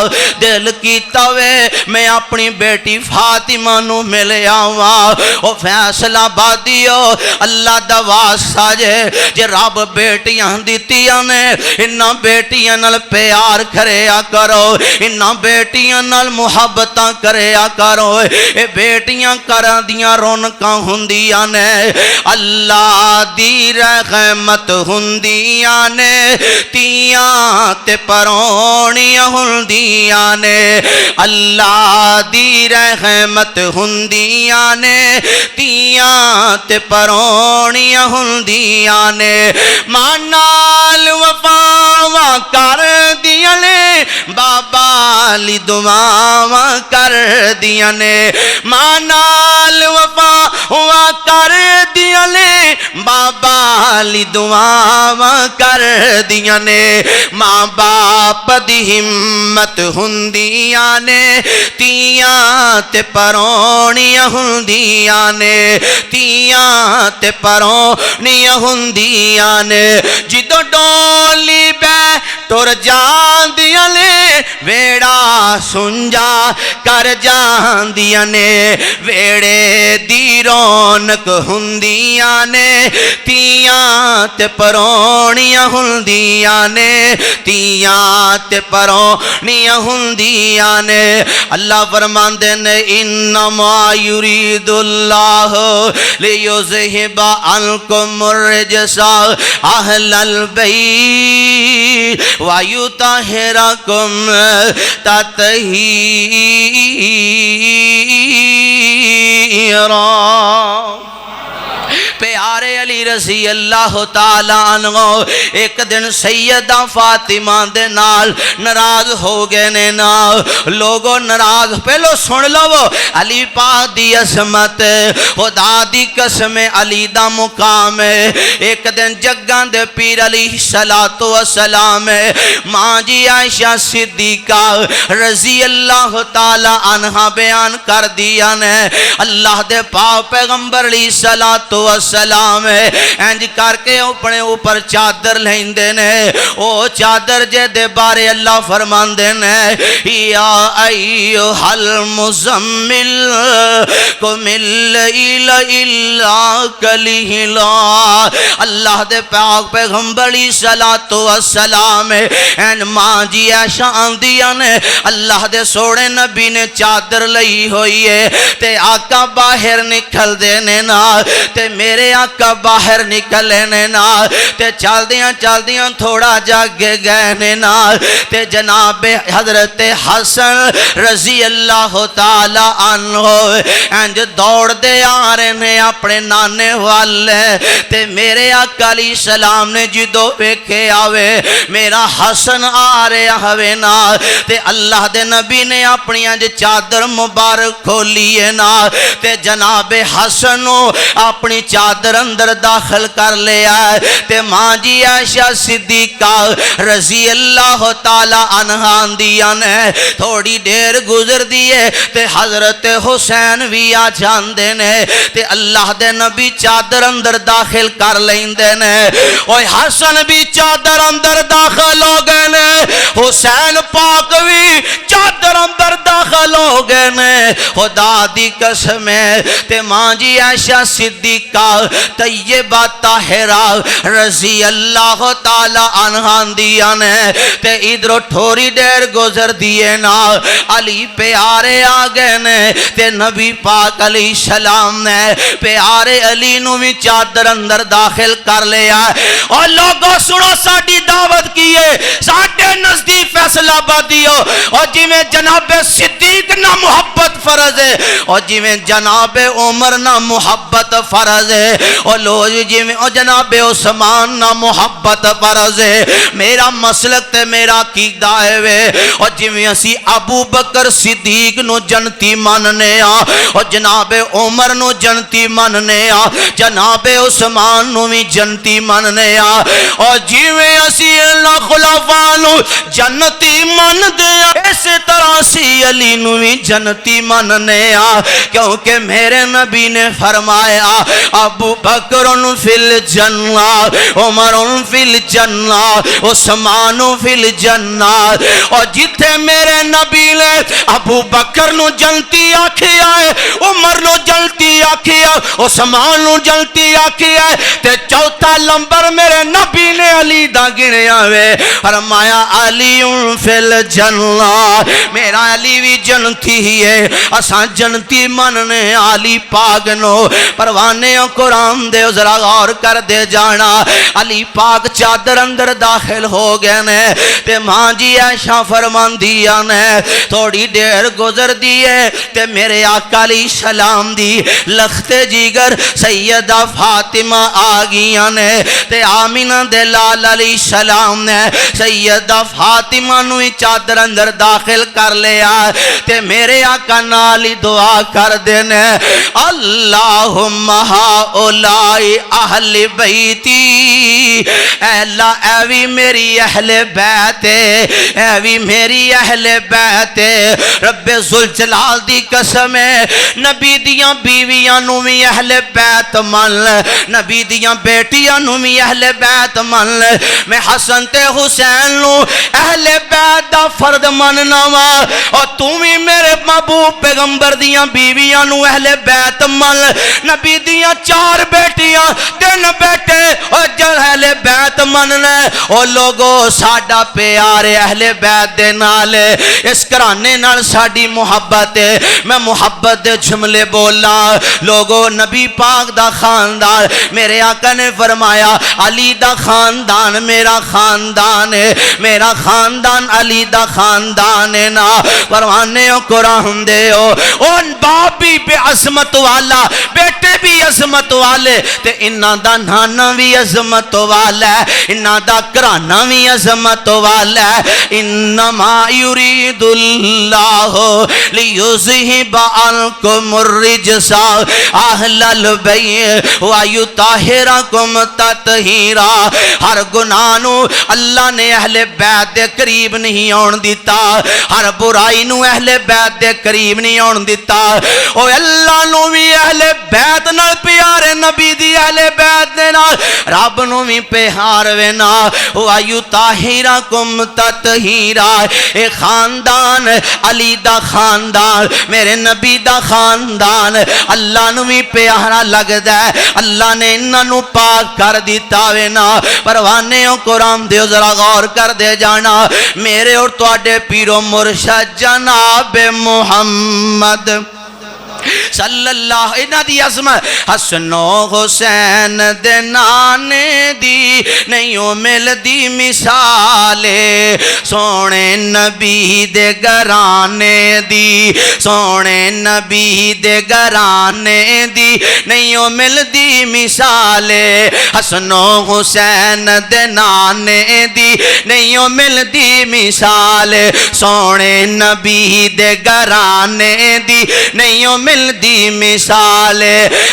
دل کیتا وے میں اپنی بیٹی فاطمہ نو ملے آواں او فیصلہ بادیو اللہ دا واسطہ جے رب بیٹیاں دتیاں نے انہاں بیٹیاں نال پیار کریا کرو انہاں بیٹیاں نال محبتاں کریا کرو اے بیٹیاں کراں دیاں رونقاں ہوندیاں نے اللہ دی رحمت ہوندیاں نے تیاں تے پرونیاں ہوندیاں نے اللہ دی رحمت ہوندیاں نے تیاں تے پرونیاں ہوندیاں نے ماں نال وفاواں کر دیاں نے بابا لی دعاواں کر دیاں نے ماں نال وفاواں کر دیاں نے بابا لی دعاواں کر دیاں نے ماں باپ دی ہمت ہوندیاں نے تیاں تے پرونیاں ہوندیاں نے تیاں تے پرونیاں ہوندیاں نے جدو ڈولی بے ٹر جاندیاں نے ویڑا سنجا کر جاندیاں نے ویڑے دی رونق ہوندیاں نے تیاں تے پرونیاں ہوندیاں نے تیاں تے پرونیاں ہوندیاں نے اللہ فرماندے نے انما یرید اللہ لیذہب عنکم الرجس اہل البیت ویطہرکم تطہیرا پیارے علی رضی اللہ تعالیٰ عنہ ایک دن سیدہ فاطمہ دے نال ناراض ہو گئے نے نا لوگوں ناراض پہلو سن لو علی پاک دی عظمت خدا دی قسم علی دا مقام ایک دن جگاں دے پیر علیہ السلام ماں جی عائشہ صدیقہ رضی اللہ تعالیٰ عنہ بیان کر دیا نے اللہ دے پاک پیغمبر علیہ السلام انج کر کے اپنے اوپر چادر لیندے نے او چادر جے دے بارے اللہ فرماندے نے یا ایھا المزمل قم اللیل الا قلیلا اللہ دے پاک پیغمبر علیہ السلام این ماں جی عائشہ آندیاں نے اللہ دے سوڑے نبی نے چادر لئی ہوئی ہے تے آقا باہر نکل دینے نا تے میرے آقا باہر نکلے نے نا تے چال دیاں تھوڑا جاگے گئے نے نا تے جناب حضرت حسن رضی اللہ تعالی عنہ انج دوڑ دے آ رہے نے اپنے نانے والے تے میرے آقا علیہ السلام نے جدو ویکھے آوے میرا حسن آ رہے ہوئے نا تے اللہ دے نبی نے اپنی انج چادر مبارک کھولی ہے نا تے جناب حسن اپنی چادر اندر داخل کر لیا تے ماں جی عائشہ صدیقہ رضی اللہ تعالی عنہا دیا نے تھوڑی دیر گزر دیئے تے حضرت حسین بھی آ جاندے نے تے اللہ دے نبی چادر اندر داخل کر لیندے نے اوہ حسن بھی چادر اندر داخل ہو گئے نے حسین پاک بھی چادر اندر داخل ہو گئے نے خدا دی قسم تے ماں جی عائشہ صدیقہ طیبہ طاہرہ رضی اللہ تعالی عنہا دیا نے تے ادھر تھوڑی دیر گزر دیئے نا علی پیارے آگئے نے تے نبی پاک علیہ السلام نے پیارے علی نو بھی چادر اندر داخل کر لیا اور لوگوں سنو ساڑی دعوت کیے ساڑھے نزدیک فیصلہ آبادی ہو اور جی میں جناب صدیق نہ محبت فرض ہے اور جی میں جناب عمر نہ محبت فرض ہے اور لوگ جی میں جناب عثمان نہ محبت فرض ہے میرا مسلک تے میرا عقیدہ ہے وے اور جی میں اسی ابو بکر صدیق نو جنتی ماننے اور جناب عمر نو جنتی ماننے جناب عثمان نو بھی جنتی ماننے اور جی میں اسی اللہ خلافہ نو جنتی مان دیا اسی طرح سی علی نو بھی جنتی ماننے کیونکہ میرے نبی نے فرمایا ابو بکر فی الجنہ عمر فی الجنہ عثمان فی الجنہ اور جتھے میرے نبی نے ابو بکر نو جنتی آکھیا ہے عمر نو جنتی آکھیا عثمان نو جنتی آکھیا ہے تے چوتھا لمبر میرے نبی نے علی دا گنیا وے فرمایا علی فی الجنہ میرا علی بھی جنتی ہی ہے اساں جنتی مننے علی پاک نو پروانے قرآن دے ذرا غور کر دے جانا علی پاک چادر اندر داخل ہو گئے نے تے ماں جی عائشہ فرماندیاں نے تھوڑی دیر گزر دیئے تے میرے آقا علیہ السلام دی لخت جیگر سیدہ فاطمہ آگیاں نے تے آمینہ دے لال علیہ السلام نے سیدہ فاطمہ نوی چادر اندر داخل کر لیا تے میرے آقا نالی دعا کر دینے اللہم ہاؤلائی اہل بیتی اے اللہ اے وی میری اہل بیت اے وی میری اہل بیت رب ذوالجلال دی قسم ہے نبی دیاں بیویاں نو بھی اہل بیت من نبی دیاں بیٹیاں نو بھی اہل بیت من میں حسن تے حسین نو اہل بیت دا فرد مننا وا اور تم بھی میرے محبوب پیغمبر دیاں بیویاں نو اہل بیت من نبی دیاں 4 بیٹیاں 3 بیٹے اور جل اہل بیت مننا اور لوگو ساڈا پیار اہل بیت دے نال اس کرانے نال ساڈی محبت ہے میں محبت دے جملے بولا لوگو نبی پاک دا خاندان میرے آقا نے فرمایا علی دا خاندان میرا خاندان ہے میرا خاندان علی دا خاندان ہے نا پروانے قرآن دے ان باپ بھی بے عظمت والا بیٹے بھی عظمت والے تے انہاں دا نانا بھی عظمت والا ہے انہاں دا کرانا بھی عظمت والا ہے انما یرید اللہ لیذہب عنکم الرجس اہل البیت ویطہرکم تطہیرا ہر گناہ نو اللہ نے اہل بیت دے قریب نہیں آن دیتا ہر برائی نو اہل بیت دے قریب نہیں آن دیتا او اللہ نو بھی اہل بیت نال پیار نبی دی اہل بیت دے نال رب نو بھی پیار وینا ویطہرکم تطہیرا اے خاندان علی دا خاندان میرے نبی دا خاندان اللہ نو بھی پیارا لگ دے اللہ نے انہاں نو پاک کر دیتا وینا پروانے قرآن دے ذرا غور کر دے جانا میرے اور تواڈے پیرو مرشد جناب محمد صلی اللہ انہاں دی عظمت حسن و حسین دے نانے دی نہیں مل دی مثالے سونے نبی دے گھرانے دی سونے نبی دے گھرانے دی نہیں مل دی مثالے حسن و حسین دے نانے دی نہیں مل دی مثالے سونے نبی دے گھرانے دی نہیں مل دی مثال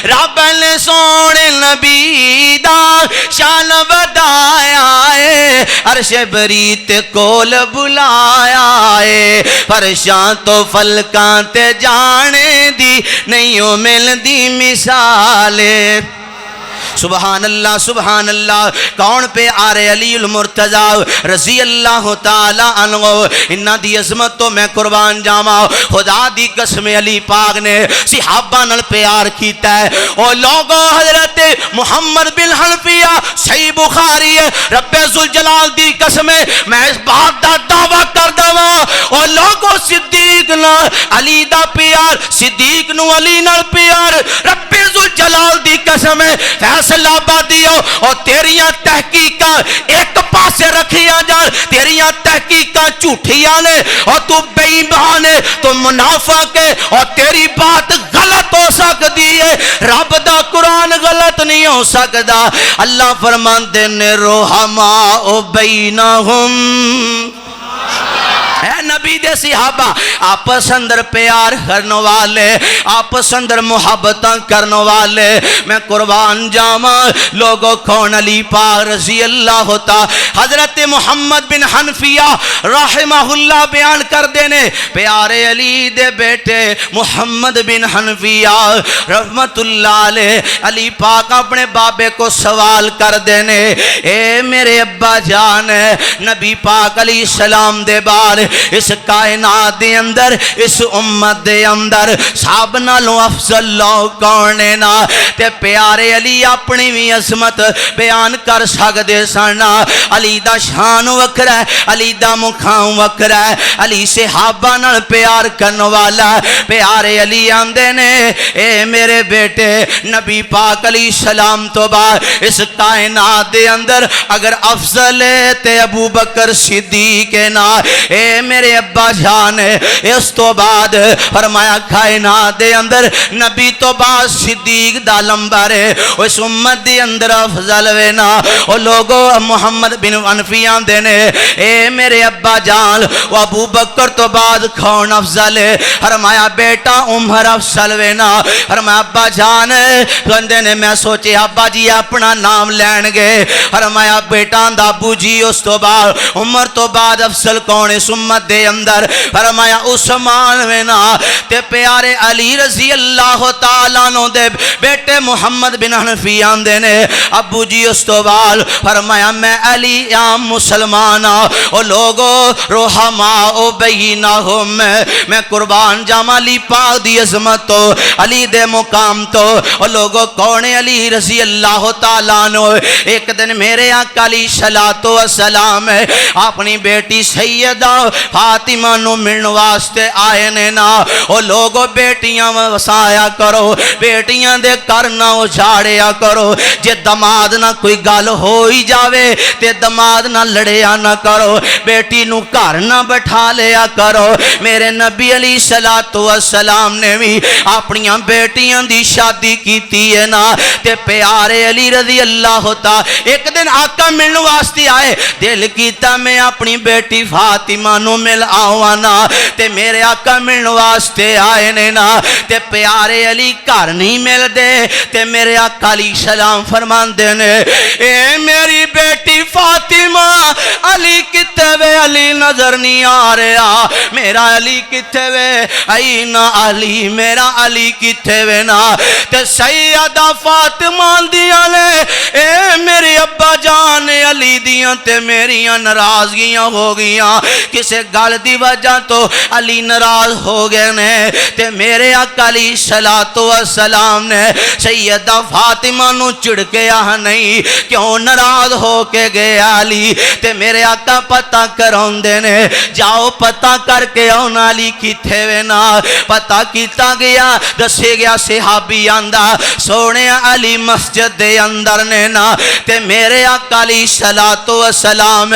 رب نے سونے نبی دا شان بدایا ہے عرش بریت کول بلایا ہے فرشاں تو فلکاں تے جانے دی نہیں مل دی مثال سبحان اللہ کون پہ آ رہے علی المرتضی رضی اللہ تعالی عنہ انہاں دی عظمت تو میں قربان جاواں خدا دی قسم علی پاک نے صحابہ نال پیار کیتا ہے او لوگوں حضرت محمد بن حنفیہ صحیح بخاری ہے رب ذوالجلال دی قسم میں اس بات دا دعویٰ کر دواں او لوگوں صدیق نال علی دا پیار صدیق نو علی نال پیار رب ذوالجلال دی قسم فیصلہ آبادی ہو اور تیریاں تحقیقات ایک پاس پاسے رکھیاں جان تیریاں تحقیقاں جھوٹیاں نے اور تو بے ایمان ہے تو منافق ہے اور تیری بات غلط ہو سکتی ہے رب دا قرآن غلط نہیں ہو سکتا اللہ فرماندے نے رحماء بینہم اے نبی دے صحابہ آپس اندر پیار کرنے والے آپس اندر محبتاں کرنے والے میں قربان جاواں لوگوں کون علی پاک رضی اللہ تعالی حضرت محمد بن حنفیہ رحمہ اللہ بیان کر دینے پیارے علی دے بیٹے محمد بن حنفیہ رحمت اللہ علیہ علی پاک اپنے بابے کو سوال کر دینے اے میرے ابا جان نبی پاک علیہ السلام دے بار اس کائنات دے اندر اس امت دے اندر سب نالوں افضل لوگ کون نا تے پیارے علی اپنی بھی عظمت بیان کر سکدے سن علی دا شان وکھرا ہے علی دا مقام وکھرا ہے علی صحابہ نال پیار کرن والا پیارے علی آندے نے اے میرے بیٹے نبی پاک علیہ السلام تو بعد اس کائنات دے اندر اگر افضل ہے تے ابو بکر صدیق نا اے میرے ابا جان اس تو بعد فرمایا کائنات دے اندر نبی تو بعد صدیق دا لمبر ہے اس امت دے اندر افضل وینا او لوگو محمد بن حنفیہ دینے اے میرے ابا جان و ابو بکر تو بعد کون افضل ہے فرمایا بیٹا عمر افضل وینا فرمایا ابا جان گندے نے میں سوچے ابا جی اپنا نام لین گے فرمایا بیٹا دا ابو جی اس تو بعد عمر تو بعد افضل کون اس امت دے اندر فرمایا عثمان وینا تے پیارے علی رضی اللہ تعالیٰ نو دے بیٹے محمد بن حنفیہ دے نے ابو جی اس تو بعد فرمایا میں علی عام مسلمان او لوگو رحماء بینہم میں قربان جاواں علی پاک دی عظمت تو علی دے مقام تو او لوگو کون علی رضی اللہ تعالیٰ نو ایک دن میرے آقا علیہ الصلوۃ والسلام اپنی بیٹی سیدہ فاطمہ نو ملن واسطے آئے نے نا او لوگو بیٹیاں وسایا کرو بیٹیاں دے کرنا اجاڑیا کرو جے دماد نہ کوئی گل ہو ہی جاوے تے دماد نہ لڑیا نہ کرو بیٹی نو گھر نہ بٹھا لیا کرو میرے نبی علیہ الصلوۃ والسلام نے بھی اپنیاں بیٹیاں دی شادی کیتی ہے نا تے پیارے علی رضی اللہ تعالی ایک دن آقا ملن واسطے آئے دل کیتا میں اپنی بیٹی فاطمہ نو مل آوانا تے میرے آقا ملن واسطے آئے نے نا تے پیارے علی گھر نہیں مل دے تے میرے آقا علیہ السلام فرمان دے نے اے میری بیٹی فاطمہ علی کتے وے علی نظر نہیں آ رہا میرا علی کتے وے اینا علی میرا علی کتے وے نا تے سیدہ فاطمہ دیا لے اے میرے ابا جان علی دیاں تے میریاں ناراضگیاں ہو گیاں کسے گل دی وجہ تو علی ناراض ہو گئے نے تے میرے آقا علیہ الصلوۃ والسلام نے سیدہ فاطمہ نو چڑ کے نہیں کیوں ناراض ہو کے گئے علی تے میرے آقا پتہ کراندے نے جاؤ پتہ کر کے آؤ علی کیتھے وے نا پتہ کیتا گیا دسے گیا صحابی آندا سونے علی مسجد دے اندر نے نا تے میرے آقا علیہ الصلوۃ والسلام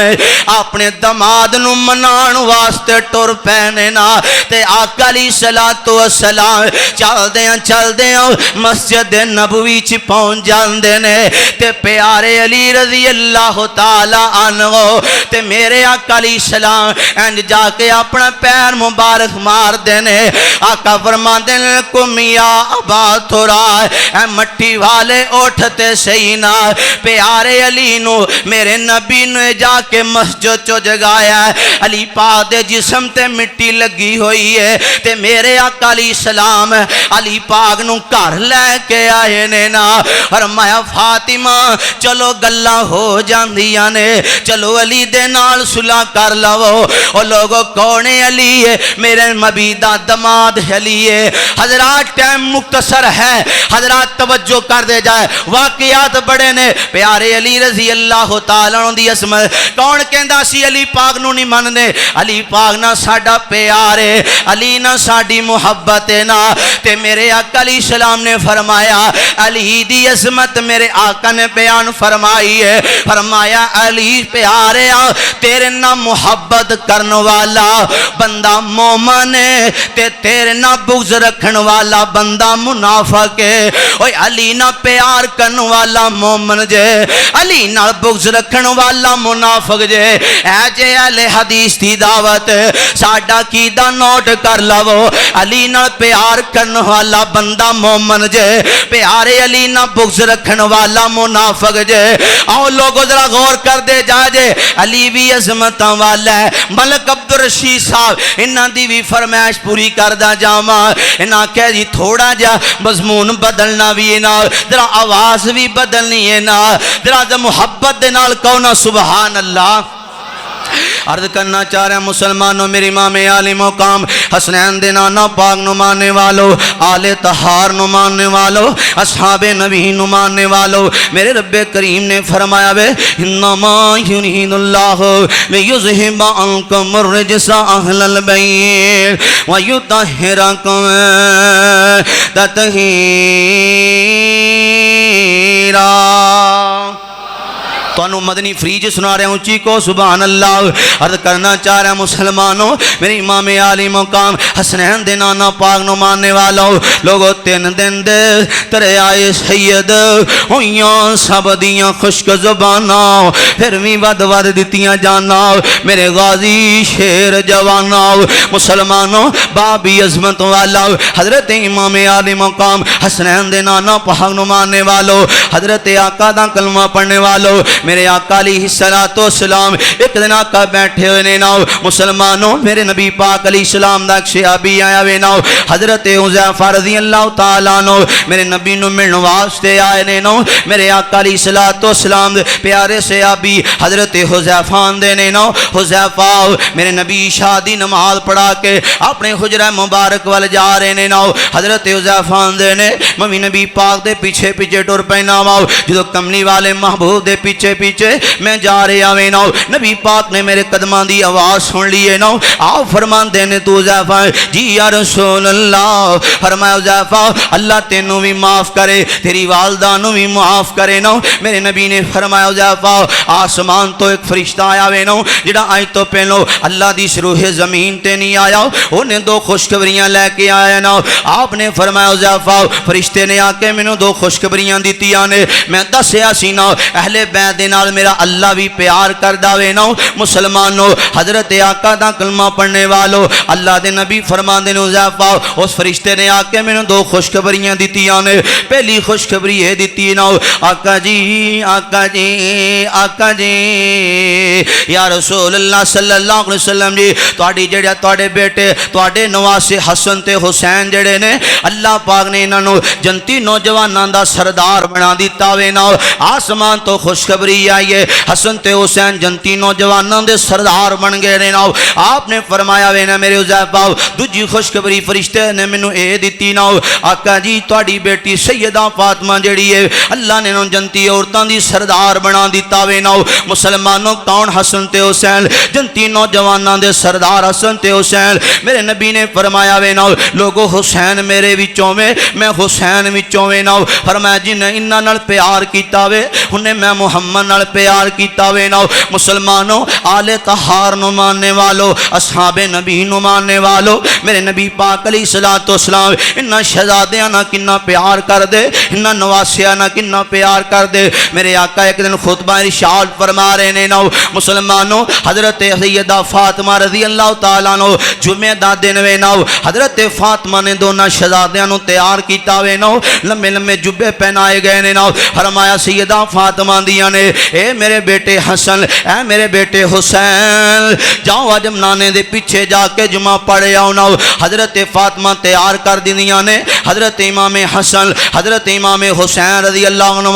اپنے دماد نو منان واسطے ٹر پینے نا تے آقا علیہ الصلوۃ والسلام چل دیاں مسجد نبوی چ پہنچ جاندے نے تے پیارے علی رضی اللہ تعالی عنہ تے میرے آقا علیہ السلام اینج جا کے اپنا پیر مبارک مار دینے آقا فرماندے نے کم یا ابا تھورا اے مٹی والے اٹھتے سینا پیارے علی نو میرے نبی نے جا کے مسجد چو جگایا علی پاک دے جسم تے مٹی لگی ہوئی ہے تے میرے آقا علیہ السلام علی پاک نو گھر لے کے آئے نے نا فرمایا فاطمہ چلو گلاں ہو جاندیاں نے چلو علی دے نال صلح کر لو. او لوگو کون علی ہے؟ میرے نبی دا دماد علی ہے. حضرات ٹائم مختصر ہے، حضرات توجہ کر دے جائے، واقعات بڑے نے. پیارے علی رضی اللہ تعالیٰ عنہ دی عظمت. کون کہندا سی علی پاک نو نہیں مننے؟ علی پاک نہ ساڈا پیارے، علی نہ ساڈی محبت ہے نا. تے میرے آقا علیہ السلام نے فرمایا علی دی عظمت میرے آقا نے بیان فرمائی ہے. فرمایا علی پیارے تیرے نہ محبت کرن والا بندہ مومن ہے تے تیرے نہ بغض رکھن والا بندہ منافق ہے. اوے علی نہ پیار کرن والا مومن جے، علی نہ بغض رکھن والا منافق جے. اے جے اہل حدیث دی دعوت ساڈا قیدہ نوٹ کر لو. علی نہ پیار کرن والا بندہ مومن جے، پیارے علی نہ بغض رکھن والا منافق جے. آؤ لوگو ذرا غور کر دے جا جے، علی بھی عظمتاں والا ہے. ملک عبدالرشید صاحب انہاں دی بھی فرمائش پوری کردہ جاما. انہاں کہہ جی تھوڑا جا مضمون بدلنا بھی ہے نا، ذرا آواز بھی بدلنی ہے نا، ذرا محبت دے نال کہو نا سبحان اللہ. عرض کرنا چاہ رہے ہیں مسلمانوں، میری امام عالی مقام حسنین دے نانا پاک نو ماننے والو، آل طہار نو ماننے والو، اصحاب نبی نو ماننے والو، میرے رب کریم نے فرمایا وے انما یرید اللہ لیذہب عنکم الرجس اہل البیت ویطہرکم تطہیرا. تو انہوں مدنی فریج سنا رہے ہیں اونچی کو سبحان اللہ. عرض کرنا چاہ رہے ہیں مسلمانوں، میری امام عالی مقام حسنین دے نانا پاک نو ماننے والوں لوگوں، تین دن دے ترے آئے سید ہویاں سب دیاں خشک زبانہ پھر بھی ود ود دیتیاں جانا. میرے غازی شیر جوانا مسلمانوں، بابی عظمت والا حضرت امام عالی مقام حسنین دے نانا پاک نو ماننے والوں، حضرت آقا دا کلمہ پڑھنے والوں، میرے آقا علیہ السلام ایک دن آقا بیٹھے ہوئے نے ناؤ مسلمانوں. میرے نبی پاک علیہ السلام دا ایک صحابی آیا ہوئے ناؤ حضرت حذیفہ رضی اللہ تعالیٰ عنہ میرے نبی نو ملن واسطے آئے نے ناؤ. میرے آقا علیہ السلام پیارے صحابی حضرت حذیفہ دے نے ناؤ. حذیفہ میرے نبی شادی نماز پڑھا کے اپنے حجرہ مبارک وال جا رہے نے ناؤ. حضرت حذیفہ دے نے ممی نبی پاک دے پیچھے پیچھے ٹر پینا واؤ. جدو کملی والے محبوب دے پیچھے پیچھے میں جا رہے آوے ناؤ، نبی پاک نے میرے قدمان دی آواز سن لیے ناؤ. آپ فرمان دینے تو حذیفہ جی یا رسول اللہ. فرمایا حذیفہ اللہ تینوں بھی معاف کرے، تیری والدہ نو بھی معاف کرے ناؤ. میرے نبی نے فرمایا حذیفہ آسمان تو ایک فرشتہ آیا وے ناؤ جڑا آج تو پہلو اللہ دی روح زمین تے نہیں آیا، انہیں دو خوشخبریاں لے کے آیا ناؤ. آپ نے فرمایا حذیفہ فرشتے نے آ کے مینوں دو خوشخبریاں دیتیاں نے، میں دسیا سی ناؤ اہل بیت دے نال میرا اللہ بھی پیار کر داوے ناؤ. مسلمانوں حضرت آقا دا کلمہ پڑھنے والو اللہ دے نبی فرمان دے حذیفہ اس فرشتے نے آ کے مینوں دو خوشخبریاں دیتیاں نے. پہلی خوشخبری یہ دیتی ناؤ آقا جی آقا جی آقا جی یا رسول اللہ صلی اللہ علیہ وسلم جی تواڈی جڑا تواڈے بیٹے تواڈے نواسے حسن تے حسین جڑے نے اللہ پاک نے انہاں نو جنتی نوجواناں دا سردار بنا دیتا وے ناؤ. آسمان تو خوشخبری آئی ہے حسن تے حسین جنتی نوجوانوں دے سردار بن گئے نے ناؤ. آپ نے فرمایا وے نا میرے حذیفہ دوجی خوشخبری فرشتے نے مینوں اے دتی ناؤ آقا جی تواڈی بیٹی سیدہ فاطمہ جڑی ہے اللہ نے انہوں جنتی عورتاں دی سردار بنا دیتا وے ناؤ. مسلمانوں کون حسن تے حسین جنتی نوجوانوں دے سردار حسن تے حسین. میرے نبی نے فرمایا وے ناؤ لوگو حسین میرے وچوں میں حسین وچوں وے ناؤ. فرمایا جن انہاں نال پیار کیتا وے انہیں میں محمد نال پیار کیتا وے ناؤ. مسلمانوں آل طہار نو ماننے والو اصحاب نبی نو ماننے والو میرے نبی پاک علیہ السلام انہاں شہزادیاں نہ کنا پیار کر دے، انہاں نواسیاں نہ کنا پیار کر دے. میرے آقا ایک دن خطبہ ارشاد فرما رہے نے ناؤ مسلمانوں حضرت سیدہ فاطمہ رضی اللہ تعالیٰ عنہ جمعہ دا دن وے ناؤ حضرت فاطمہ نے دونوں شہزادیاں نو تیار کیتا وے ناؤ. لمبے لمبے جبے پہنائے گئے نے ناؤ. فرمایا سیدہ فاطمہ دیاں نے اے میرے بیٹے حسن اے میرے بیٹے حسین جاؤ آج نانے دے پیچھے جا کے جمعہ پڑھے آؤ ناؤ. حضرت فاطمہ تیار کر دینیاں نے حضرت امام حسن حضرت امام حسین رضی اللہ عنہ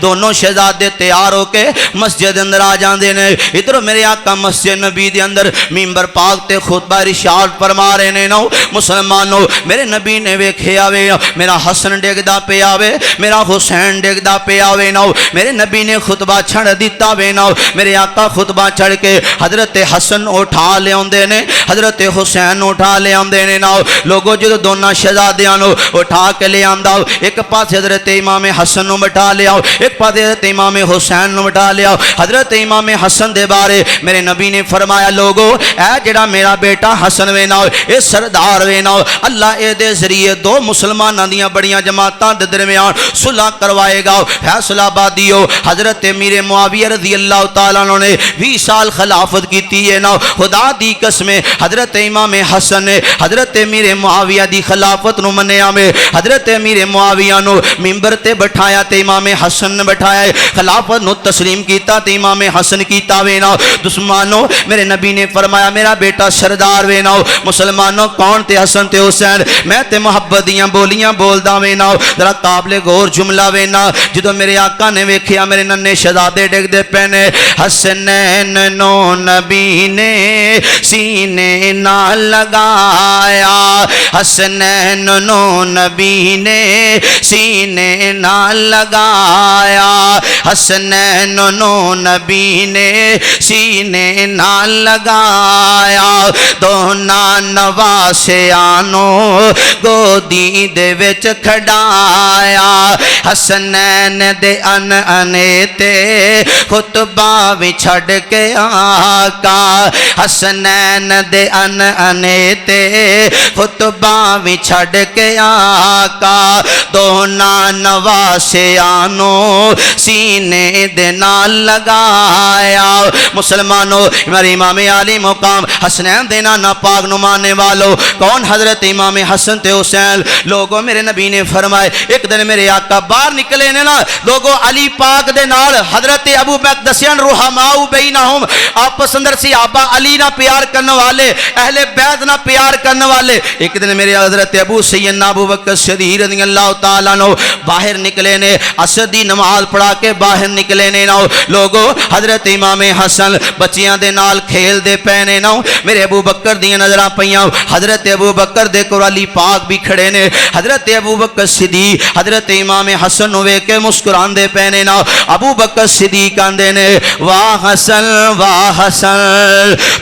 دونوں شہزادے تیار ہو کے مسجد اندر آ جاندے نے. ادھر میرے آقا مسجد نبی دے اندر ممبر پاک تے خطبہ ارشاد فرما رہے نے نو مسلمانوں میرے نبی نے ویکھے آوے میرا حسن ڈگدا پہ آوے میرا حسین ڈگدا پہ آوے نو میرے نبی نے خطبہ چھڑ دیتا وے نو میرے آقا خطبہ چھڑ کے حضرت حسن اٹھا لے آندے نے حضرت حسین اٹھا لے آندے نے نو لوگوں جو دونوں شہزادیاں نو اٹھا کے لے آندا ایک پاس حضرت امام حسن نو بٹھا لے آؤ ایک پاس حضرت امام حسین نو بٹھا لے آؤ حضرت امام حسن دے بارے میرے نبی نے فرمایا لوگو اے جڑا میرا بیٹا حسن way now a Sardar way now اللہ اے دے ذریعے دو مسلماناں دیاں بڑیاں جماعتاں دے درمیان صلح کروائے گا فیصلہ بادیو حضرت امیر معاویہ رضی اللہ تعالیٰ عنہ نے 20 سال خلافت کیتی ہے ناؤ خدا دی قسم حضرت امام حسن نے حضرت امیر معاویہ دی خلافت نو منیا میں حضرت امیر معاویہ نو ممبر تے بٹھایا تے امام حسن نے بٹھایا خلافت نو تسلیم کیتا تے امام حسن کیتا وے ناؤ دشمنوں میرے نبی نے فرمایا میرا بیٹا سردار وے ناؤ مسلمانوں کون تے حسن تے حسین میں تے محبت دیاں بولیاں بولدا وے ناؤ ذرا قابل غور جملہ وے نا جدو میرے آقا نے ویکھیا میرے ننے شہزادے ڈگ دے پینے حسنین نو نبی نے سینے نہ لگایا حسنین نو نبی نے سینے نہ لگایا حسنین نو نبی نے سینے نہ لگایا دونا نواسیانو گودی دے وچ کھڑایا حسنین دے انے تے خطبہ وی چھڑ کے آقا حسنین دے انے تے خطبہ وی چھڑ کے آقا دونا نواسیانو سینے دے نال لگایا مسلمانوں ہمارے امام عالی مقام حسنین دے نانا پاک نو ماننے والو کون حضرت امام حسن تے حسین لوگوں میرے نبی نے فرمائے ایک دن میرے آقا باہر نکلے نے نا لوگوں علی پاک دے نال حضرت ابو بکر دسیان رحماؤ بینہم آپس اندر سی آبا علی نہ پیار کرنے والے اہل بیت نہ پیار کرنے والے ایک دن میرے حضرت ابو سیدنا ابو بکر صدیق رضی اللہ تعالیٰ نو باہر نکلے نے عصر دی نماز پڑھا کے باہر نکلے نے نو لوگوں حضرت امام حسن بچیاں دے نال کھیل دے پینے نو میرے ابو بکر دیاں نظرہ پیاں حضرت ابو بکر دے کو علی پاک بھی کھڑے نے حضرت ابو بکر صدیق حضرت امام حسن نوے کے مسکران دے پینے نو ابو بکر صدیق آندے نے واہ حسن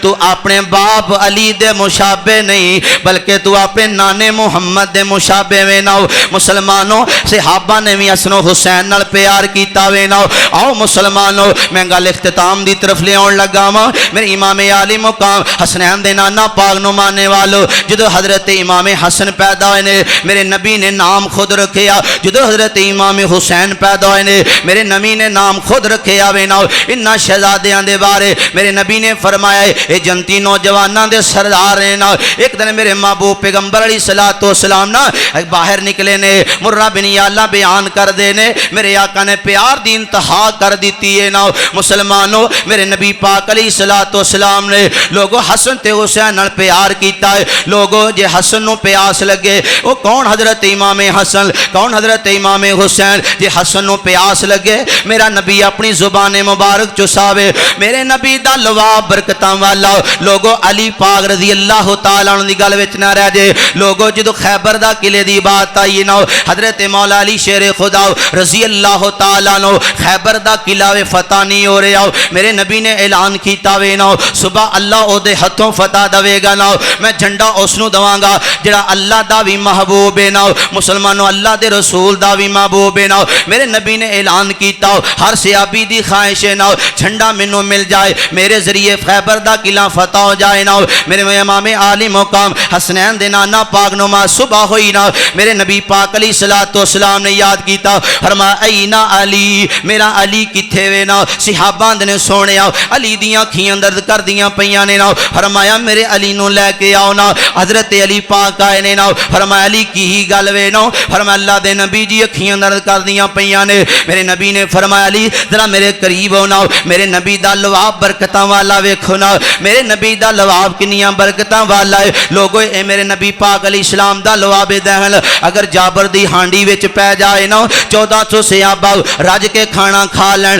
تو اپنے باپ علی دے مشابہ نہیں بلکہ تو اپنے نانے محمد دے مشابہ میں نو مسلمانوں صحابہ نے بھی حسن و حسین نال پیار کیتا وے نو آؤ مسلمانوں میں گل اختتام دی طرف لے آن لگا ماں میرے امام عالی مقام حسنین دے نانا پاک نو ماننے والو جدو حضرت امام حسن پیدا ہوئے نے میرے نبی نے نام خود رکھیا جدو حضرت امام حسین پیدا ہوئے نے میرے نبی نے نام خود رکھیا وے نو انہا شہزادیاں دے بارے میرے نبی نے فرمایا اے جنتی نوجواناں دے سردار نے نا ایک دن میرے محبوب پیغمبر علیہ السلام نا باہر نکلے نے مرہ بن یاللہ بیان کر دے نے میرے آقا نے پیار دی انتہا کر دیتی ہے نا مسلمانوں میرے نبی پاک علیہ السلام نے لوگوں حسن تے حسین نال پیار کیتا ہے لوگوں جے حسن نو پیاس لگے وہ کون حضرت امام حسن کون حضرت امام حسین جے حسن نو پیاس لگے میرا نبی اپنی زبان مبارک چساوے میرے نبی دا لواب برکتاں والا لوگوں علی پاک رضی اللہ تعالیٰ عنہ دی گل وچ نہ رہ جے لوگوں جدو خیبر دا قلعے دی بات آئی نا حضرت مولا علی شیر خدا رضی اللہ تعالیٰ عنہ خیبر دا قلعہ فتح نہیں ہو رہا میرے نبی نے اعلان کیتا وے نا صبح اللہ او دے ہتھوں فتح دوے گا نا میں جھنڈا اس نو دواں گا جڑا اللہ دا بھی محبوب ہے نا مسلمانوں اللہ دے رسول دا بھی محبوب ہے نا میرے نبی نے اعلان کیتا ہر صحابی دی خواہش ہے نا جھنڈا منو مل جائے میرے ذریعے خیبر دا قلعہ فتح ہو جائے نا میرے امام عالی مقام حسنین دے نانا پاک نما صبح ہوئی نا میرے نبی پاک علیہ السلام نے یاد کیتا فرمایا اینا علی میرا علی کتھے وے نا صحابہ نے سونے آؤ علی دیاں کھیاں درد کر دیاں پیاں نے نا فرمایا میرے علی نو لے کے آؤ نا حضرت علی پاک آئے نے نا فرمایا علی کی ہی گل وے نا فرمایا اللہ دے نبی جی کھیاں درد کر دیاں پیاں نے میرے نبی نے فرمایا علی ذرا میرے قریب ہو نا میرے نبی دا لواب برکتاں والا ویکھو نا میرے نبی دا لواب کنیاں برکتاں والا ہے لوگو اے میرے نبی پاک علیہ السلام دا لواب دہن اگر جابر دی ہانڈی وچ پہ جائے نا 1400 صحابہ رج کے کھانا کھا لین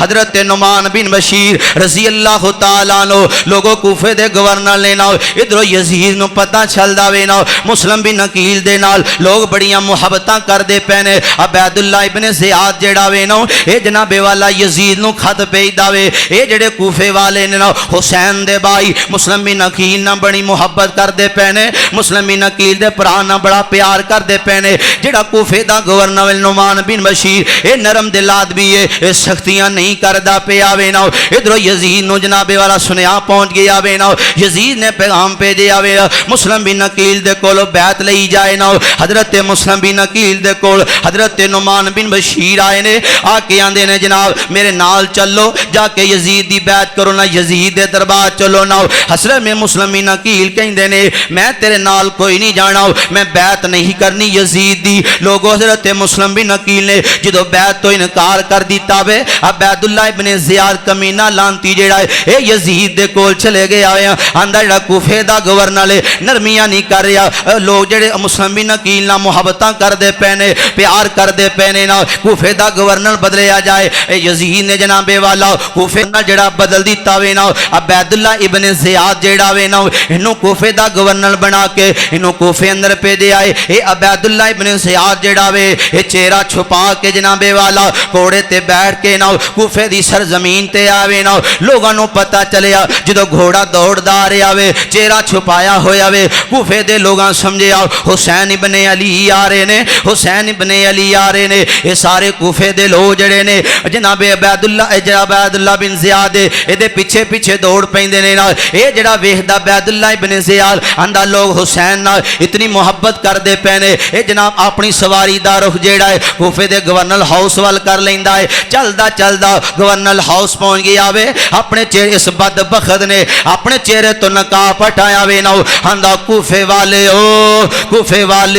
حضرت نعمان بن بشیر رضی اللہ تعالیٰ عنہ لوگوں کوفے دے گورنر نے نال ادھر یزید نو پتہ چل داوے نا مسلم بن عقیل دے نال لوگ بڑیاں محبتاں کر دے پینے عبید اللہ ابن زیاد جڑا وے نا اے جناب والا یزید نو خط بھیج داوے اے جڑے کوفے والے نے نا حسین دے بھائی مسلم بن عقیل نہ بڑی محبت کر دے پینے مسلم بن عقیل دے پرا نہ بڑا پیار کر دے پینے جڑا کوفے دا گورنر نعمان بن بشیر اے نرم دل آدمی اے سختیاں نہیں کردا پیا وے نا ادھر یزید نو جناب والا سنیا پہنچ گیا وے نا یزید نے پیغام بھیجیا وے مسلم بن عقیل دے کول بیعت لئی جائے نا حضرت مسلم بن عقیل دے کول حضرت نعمان بن بشیر آئے نے آ کے آندے نے جناب میرے نال چلو جا کے یزید دی بیعت کرو نا یزید دے دربار چلو نا حضرت میں مسلم بن عقیل کہندے نے میں تیرے نال کوئی نہیں جانا میں بیعت نہیں کرنی یزید دی لوگو حضرت مسلم بن عقیل نے جدو بیعت تو انکار کر دیتا وے عبید اللہ ابن زیاد کمینہ لانتی جڑا ہے اے یزید دے کول چلے گئے آئے آندہ جڑا کوفے دا گورنر لے نرمیاں نہیں کر رہا لوگ جڑے مسلم بن عقیل نہ محبتاں کر دے پینے پیار کر دے پینے نا کوفے دا گورنر بدلے آ جائے اے یزید نے جناب والا کوفے دا جڑا بدل دیتا وے نا عبید اللہ ابن زیاد جڑا وے نا انہوں کوفے دا گورنر بنا کے انہوں کوفے اندر پہ دے آئے اے عبید اللہ ابن زیاد جڑا وے اے چہرہ چھپا کے جناب والا گھوڑے تے بیٹھ کے نا کوفے دی سرزمین تے آوے نا لوگاں نو پتہ چلیا جدو گھوڑا دوڑ دا رہا وے چہرہ چھپایا ہویا وے کوفے دے لوگاں سمجھے حسین ابن علی آ رہے نے حسین ابن علی آ رہے نے یہ سارے کوفے دے لوگ جڑے نے جناب عبید اللہ بن زیاد اے دے پیچھے پیچھے دوڑ پیندے نے نا اے جڑا ویکھدا عبید اللہ ابن زیاد آندا لوگ حسین نال اتنی محبت کر دے پینے اے جناب اپنی سواری دا رخ جیڑا ہے کوفے دے گورنر ہاؤس وال کر لیندا ہے چلدا چلدا گورنر ہاؤس پہنچ گیا وے اپنے چہرے اس بدبخت نے اپنے چہرے تو نقاب ہٹایا وے نا آندا کوفے والے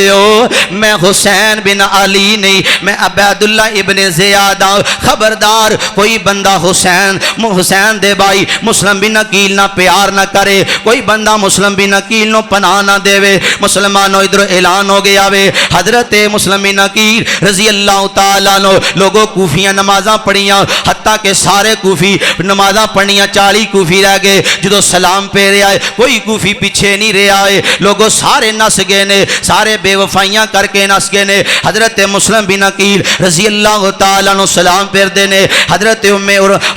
ہو میں حسین بن علی نہیں میں عبید اللہ ابن زیاد خبردار کوئی بندہ حسین دے بھائی مسلم بن عقیل نہ پیار نہ کرے کوئی بندہ مسلم بن عقیل نو پناہ نہ دے وے مسلمانوں ادھر اعلان ہو گیا وے حضرت مسلم بن عقیل رضی اللہ تعالیٰ عنہ لوگوں کوفیاں نمازاں پڑھیاں حتیٰ کہ سارے کوفی نمازاں پڑھیاں 40 کوفی رہ گئے جدو سلام پہ رہا ہے کوئی کوفی پیچھے نہیں رہا ہے لوگوں سارے نس گئے نے سارے بے وفائیاں کر کے نس گئے نے حضرت مسلم بن عقیل رضی اللہ تعالیٰ عنہ سلام پھر دے نے حضرت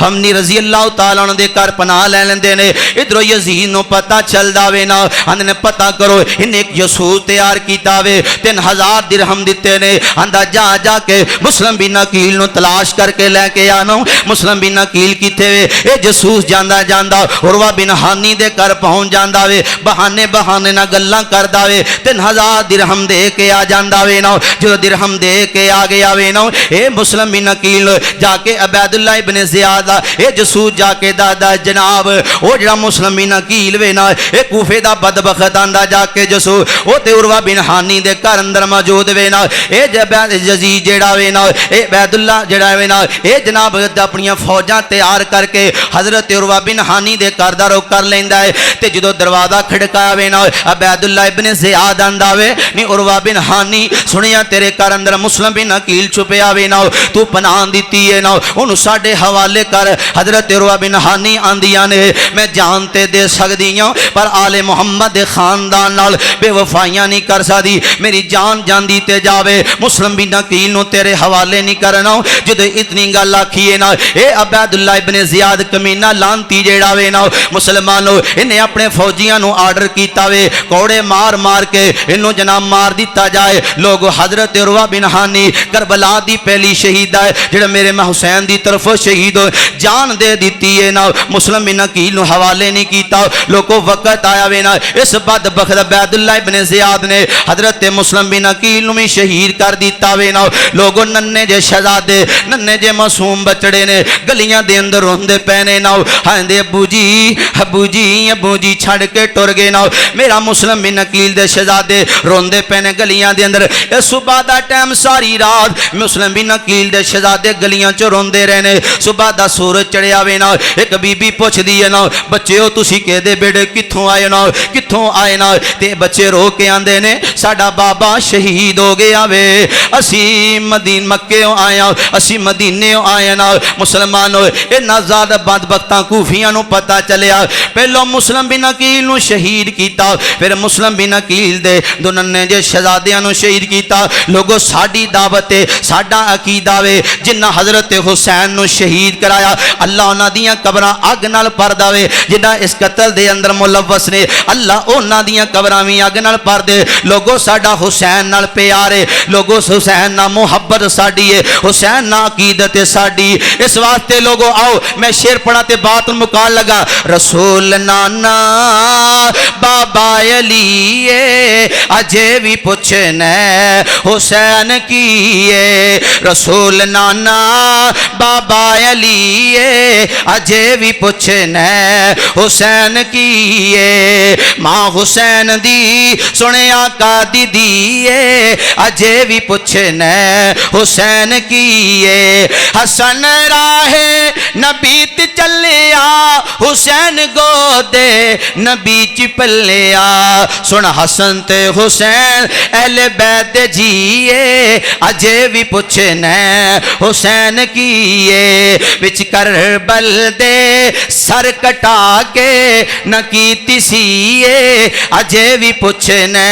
حمنی رضی اللہ تعالیٰ عنہ دے کر پناہ لے لیندے نے ادھر یزید نو پتہ چل داوے نا اندنے پتہ کرو انہیں ایک جاسوس تیار کیتا وے 3000 درہم دیتے نے اندہ جا کے مسلم بن عقیل نو تلاش کر کے لے کے آنا مسلم بن عقیل کیتے وے اے جاسوس جاندہ عروہ بن حانی دے کر پہنچ جاندہ وے بہانے نہ گلاں کر داوے 3000 درہم دے کے آ جاندہ وے نا جو درہم دے کے آ گیا وے نا اے مسلم بن عقیل جا کے عبید اللہ ابن زیاد اے جاسوس جا کے دادا جناب او جڑا مسلم بن عقیل وے نا اے کوفے دا بدبخت آندا جا کے جاسوس او تے عروہ بن حانی دے گھر اندر موجود وے نا اے یزید جڑا وے نا اے عبید اللہ جڑا وے نا اے جناب اپنی فوجاں تیار کر کے حضرت عروہ بن حانی دے گھر دا رخ کر لیندا ہے تے جدوں دروازہ کھڑکایا وے نا عبید اللہ ابن زیاد آندا وے نی عروہ بن حانی سنیا تیرے گھر اندر مسلم بن عقیل چھپیا وے نا تو پناہ دتی ہے نا اونوں ساڈے حوالے کر حضرت عروہ بن حانی آندیاں نے میں جان تے دے سکدیاں پر آل محمد دے خاندان نال بے وفائیاں نہیں کر سکدی میری جان جاندی تے جاوے مسلم بن عقیل نو تیرے حوالے نہیں کرنا جدو اتنی گل آکھیے نا اے عبید اللہ ابن زیاد کمینہ لانتی جیڑا وے نا مسلمانوں انہیں اپنے فوجیاں نو آرڈر کیتا وے کوڑے مار کے انہوں جناب مار دیتا جائے لوگ حضرت عروہ بن حانی کربلا دی پہلی شہید ہے جڑا میرے میں حسین دی طرف شہید جان دے دیتی ہے نا مسلم بن عقیل نو حوالے نہیں کیتا لوگوں وقت آیا وے نا اس بدبخت عبید اللہ ابن زیاد نے حضرت مسلم بن عقیل نو میں شہید کر دیتا وے نا لوگوں ننے جے شہزادے ننے جے معصوم بچڑے نے گلیاں دے اندر روندے پینے نا ہاں دے ابو جی چھڑ کے ٹر گئے نا میرا مسلم بن عقیل دے شہزادے روندے پینے گلیاں دے اندر اے صبح دا ٹائم ساری رات مسلم بن عقیل دے شہزادے گلیاں چ روندے رہنے صبح دا سورج چڑھیا وے نا ایک بی بی پوچھ دی ہے نا بچے ہو تسی کہہ دے بیٹے کتھوں آئے نا تے بچے رو کے آندے نے ساڈا بابا شہید ہو گیا وے اسی مکے آیا اسی مدینے آیا نا مسلمان ہوئے انہاں زیادہ بدبختاں کوفیاں نو پتہ چلیا پہلو مسلم بن عقیل نو شہید کیتا پھر مسلم بن عقیل دے دو ننے جے شہزادیاں نو شہید کیتا لوگو ساڈی دعوت ہے ساڈا عقیدہ وے جنہ حضرت حسین نو شہید کرایا اللہ انہاں دیاں قبراں اگ نال بھر دے جنہ اس قتل دے اندر ملوث نے اللہ انہاں دیاں قبراں وی اگ نال بھر دے لوگو ساڈا حسین نال پیار ہے لوگو حسین نال محبت ساڈی ہے حسین نال عقیدت ساڈی اس واسطے لوگو آؤ میں شعر پڑھا تے بات مکان لگا رسول نانا بابا علی اجے بھی پوچھنا حسین کی رسول نانا بابا علی اجے بھی پوچھنا حسین کی ماں حسین دی سنے آقا دی دی اجے بھی پوچھنا حسین کی حسن راہ نبی تے چلیا حسین گودے نبی چ پلیا سن حسن تے حسین اہل بیت جیے اجے بھی پوچھنا حسین کیے وچ کربل دے سر کٹا کے نہ کیتی سیے اجے بھی پوچھنا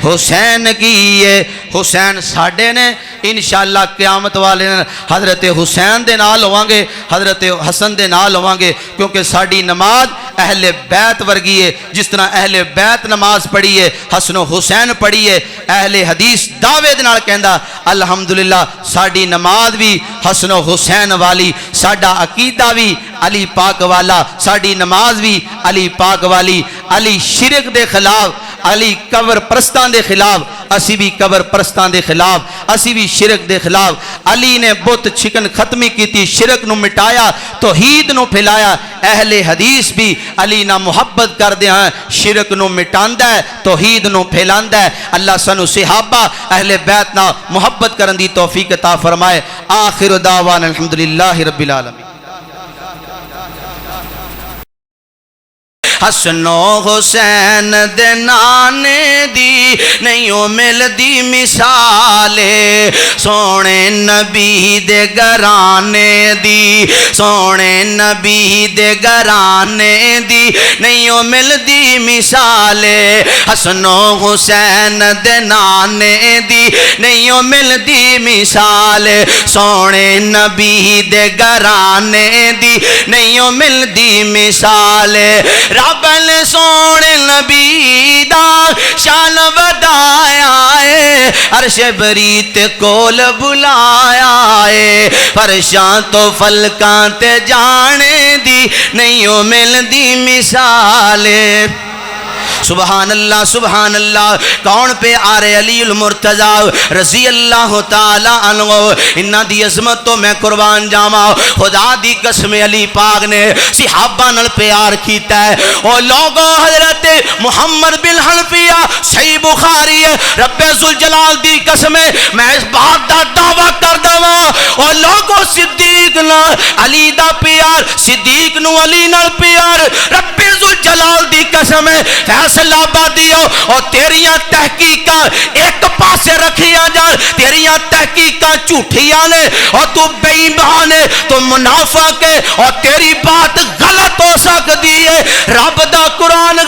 حسین کیے حسین ساڈے نے انشاءاللہ قیامت والے حضرت حسین دے نال ہوانگے حضرت حسن دے نال ہوانگے کیونکہ ساڈی نماز اہل بیت ورگی ہے جس طرح اہل بیت نماز پڑھی ہے حسن و حسین پڑھی ہے اہل حدیث دعوے دے نال کہندا الحمدللہ ساڈی نماز بھی حسن و حسین والی ساڈا عقیدہ بھی علی پاک والا ساڈی نماز بھی علی پاک والی علی شرک دے خلاف علی قبر پرستان دے خلاف اسی بھی قبر پرستان دے خلاف اسی بھی شرک دے خلاف علی نے بت چھکن ختمی کیتی شرک نو مٹایا توحید نو پھیلایا اہل حدیث بھی علی نہ محبت کر دے ہیں شرک نو مٹاندا ہے توحید نو پھیلاندا ہے اللہ سنو صحابہ اہل بیت نہ محبت کرن دی توفیق عطا فرمائے آخر دعوانا الحمدللہ رب العالمین حسن و حسین دے نانے دی نہیں مل دی مثالے سونے نبی دے گرانے دی سونے نبی دے گرانے دی نہیں مل دی مثالے حسن و حسین دے نانے دی نہیں مل دی مثالے سونے نبی دے گرانے دی نہیں مل دی مثالے رب نے سونے نبی دا شان ودایا ہے عرش بریت کول بلایا ہے فرشاں تو فلکاں تے جانے دی نہیں مل دی مثالے سبحان اللہ کون پہ آ رہے علی المرتضی رضی اللہ تعالی عنہ انہاں دی عظمت تو میں قربان جاواں خدا دی قسم علی پاک نے صحابہ نال پیار کیتا ہے او لوگوں حضرت محمد بن حنفیہ صحیح بخاری ہے رب ذوالجلال دی قسم میں اس بات دا دعویٰ کردا واں او لوگوں صدیق نال علی دا پیار صدیق نو علی نال پیار رب ذوالجلال دی قسم فیصلہ آبادیو اور تیریاں تحقیقاں ایک پاسے رکھیاں جان تیریاں تحقیقاں جھوٹیاں نے اور تو بے ایمان ہے تو منافق ہے اور تیری بات غلط ہو سکتی ہے رب دا قرآن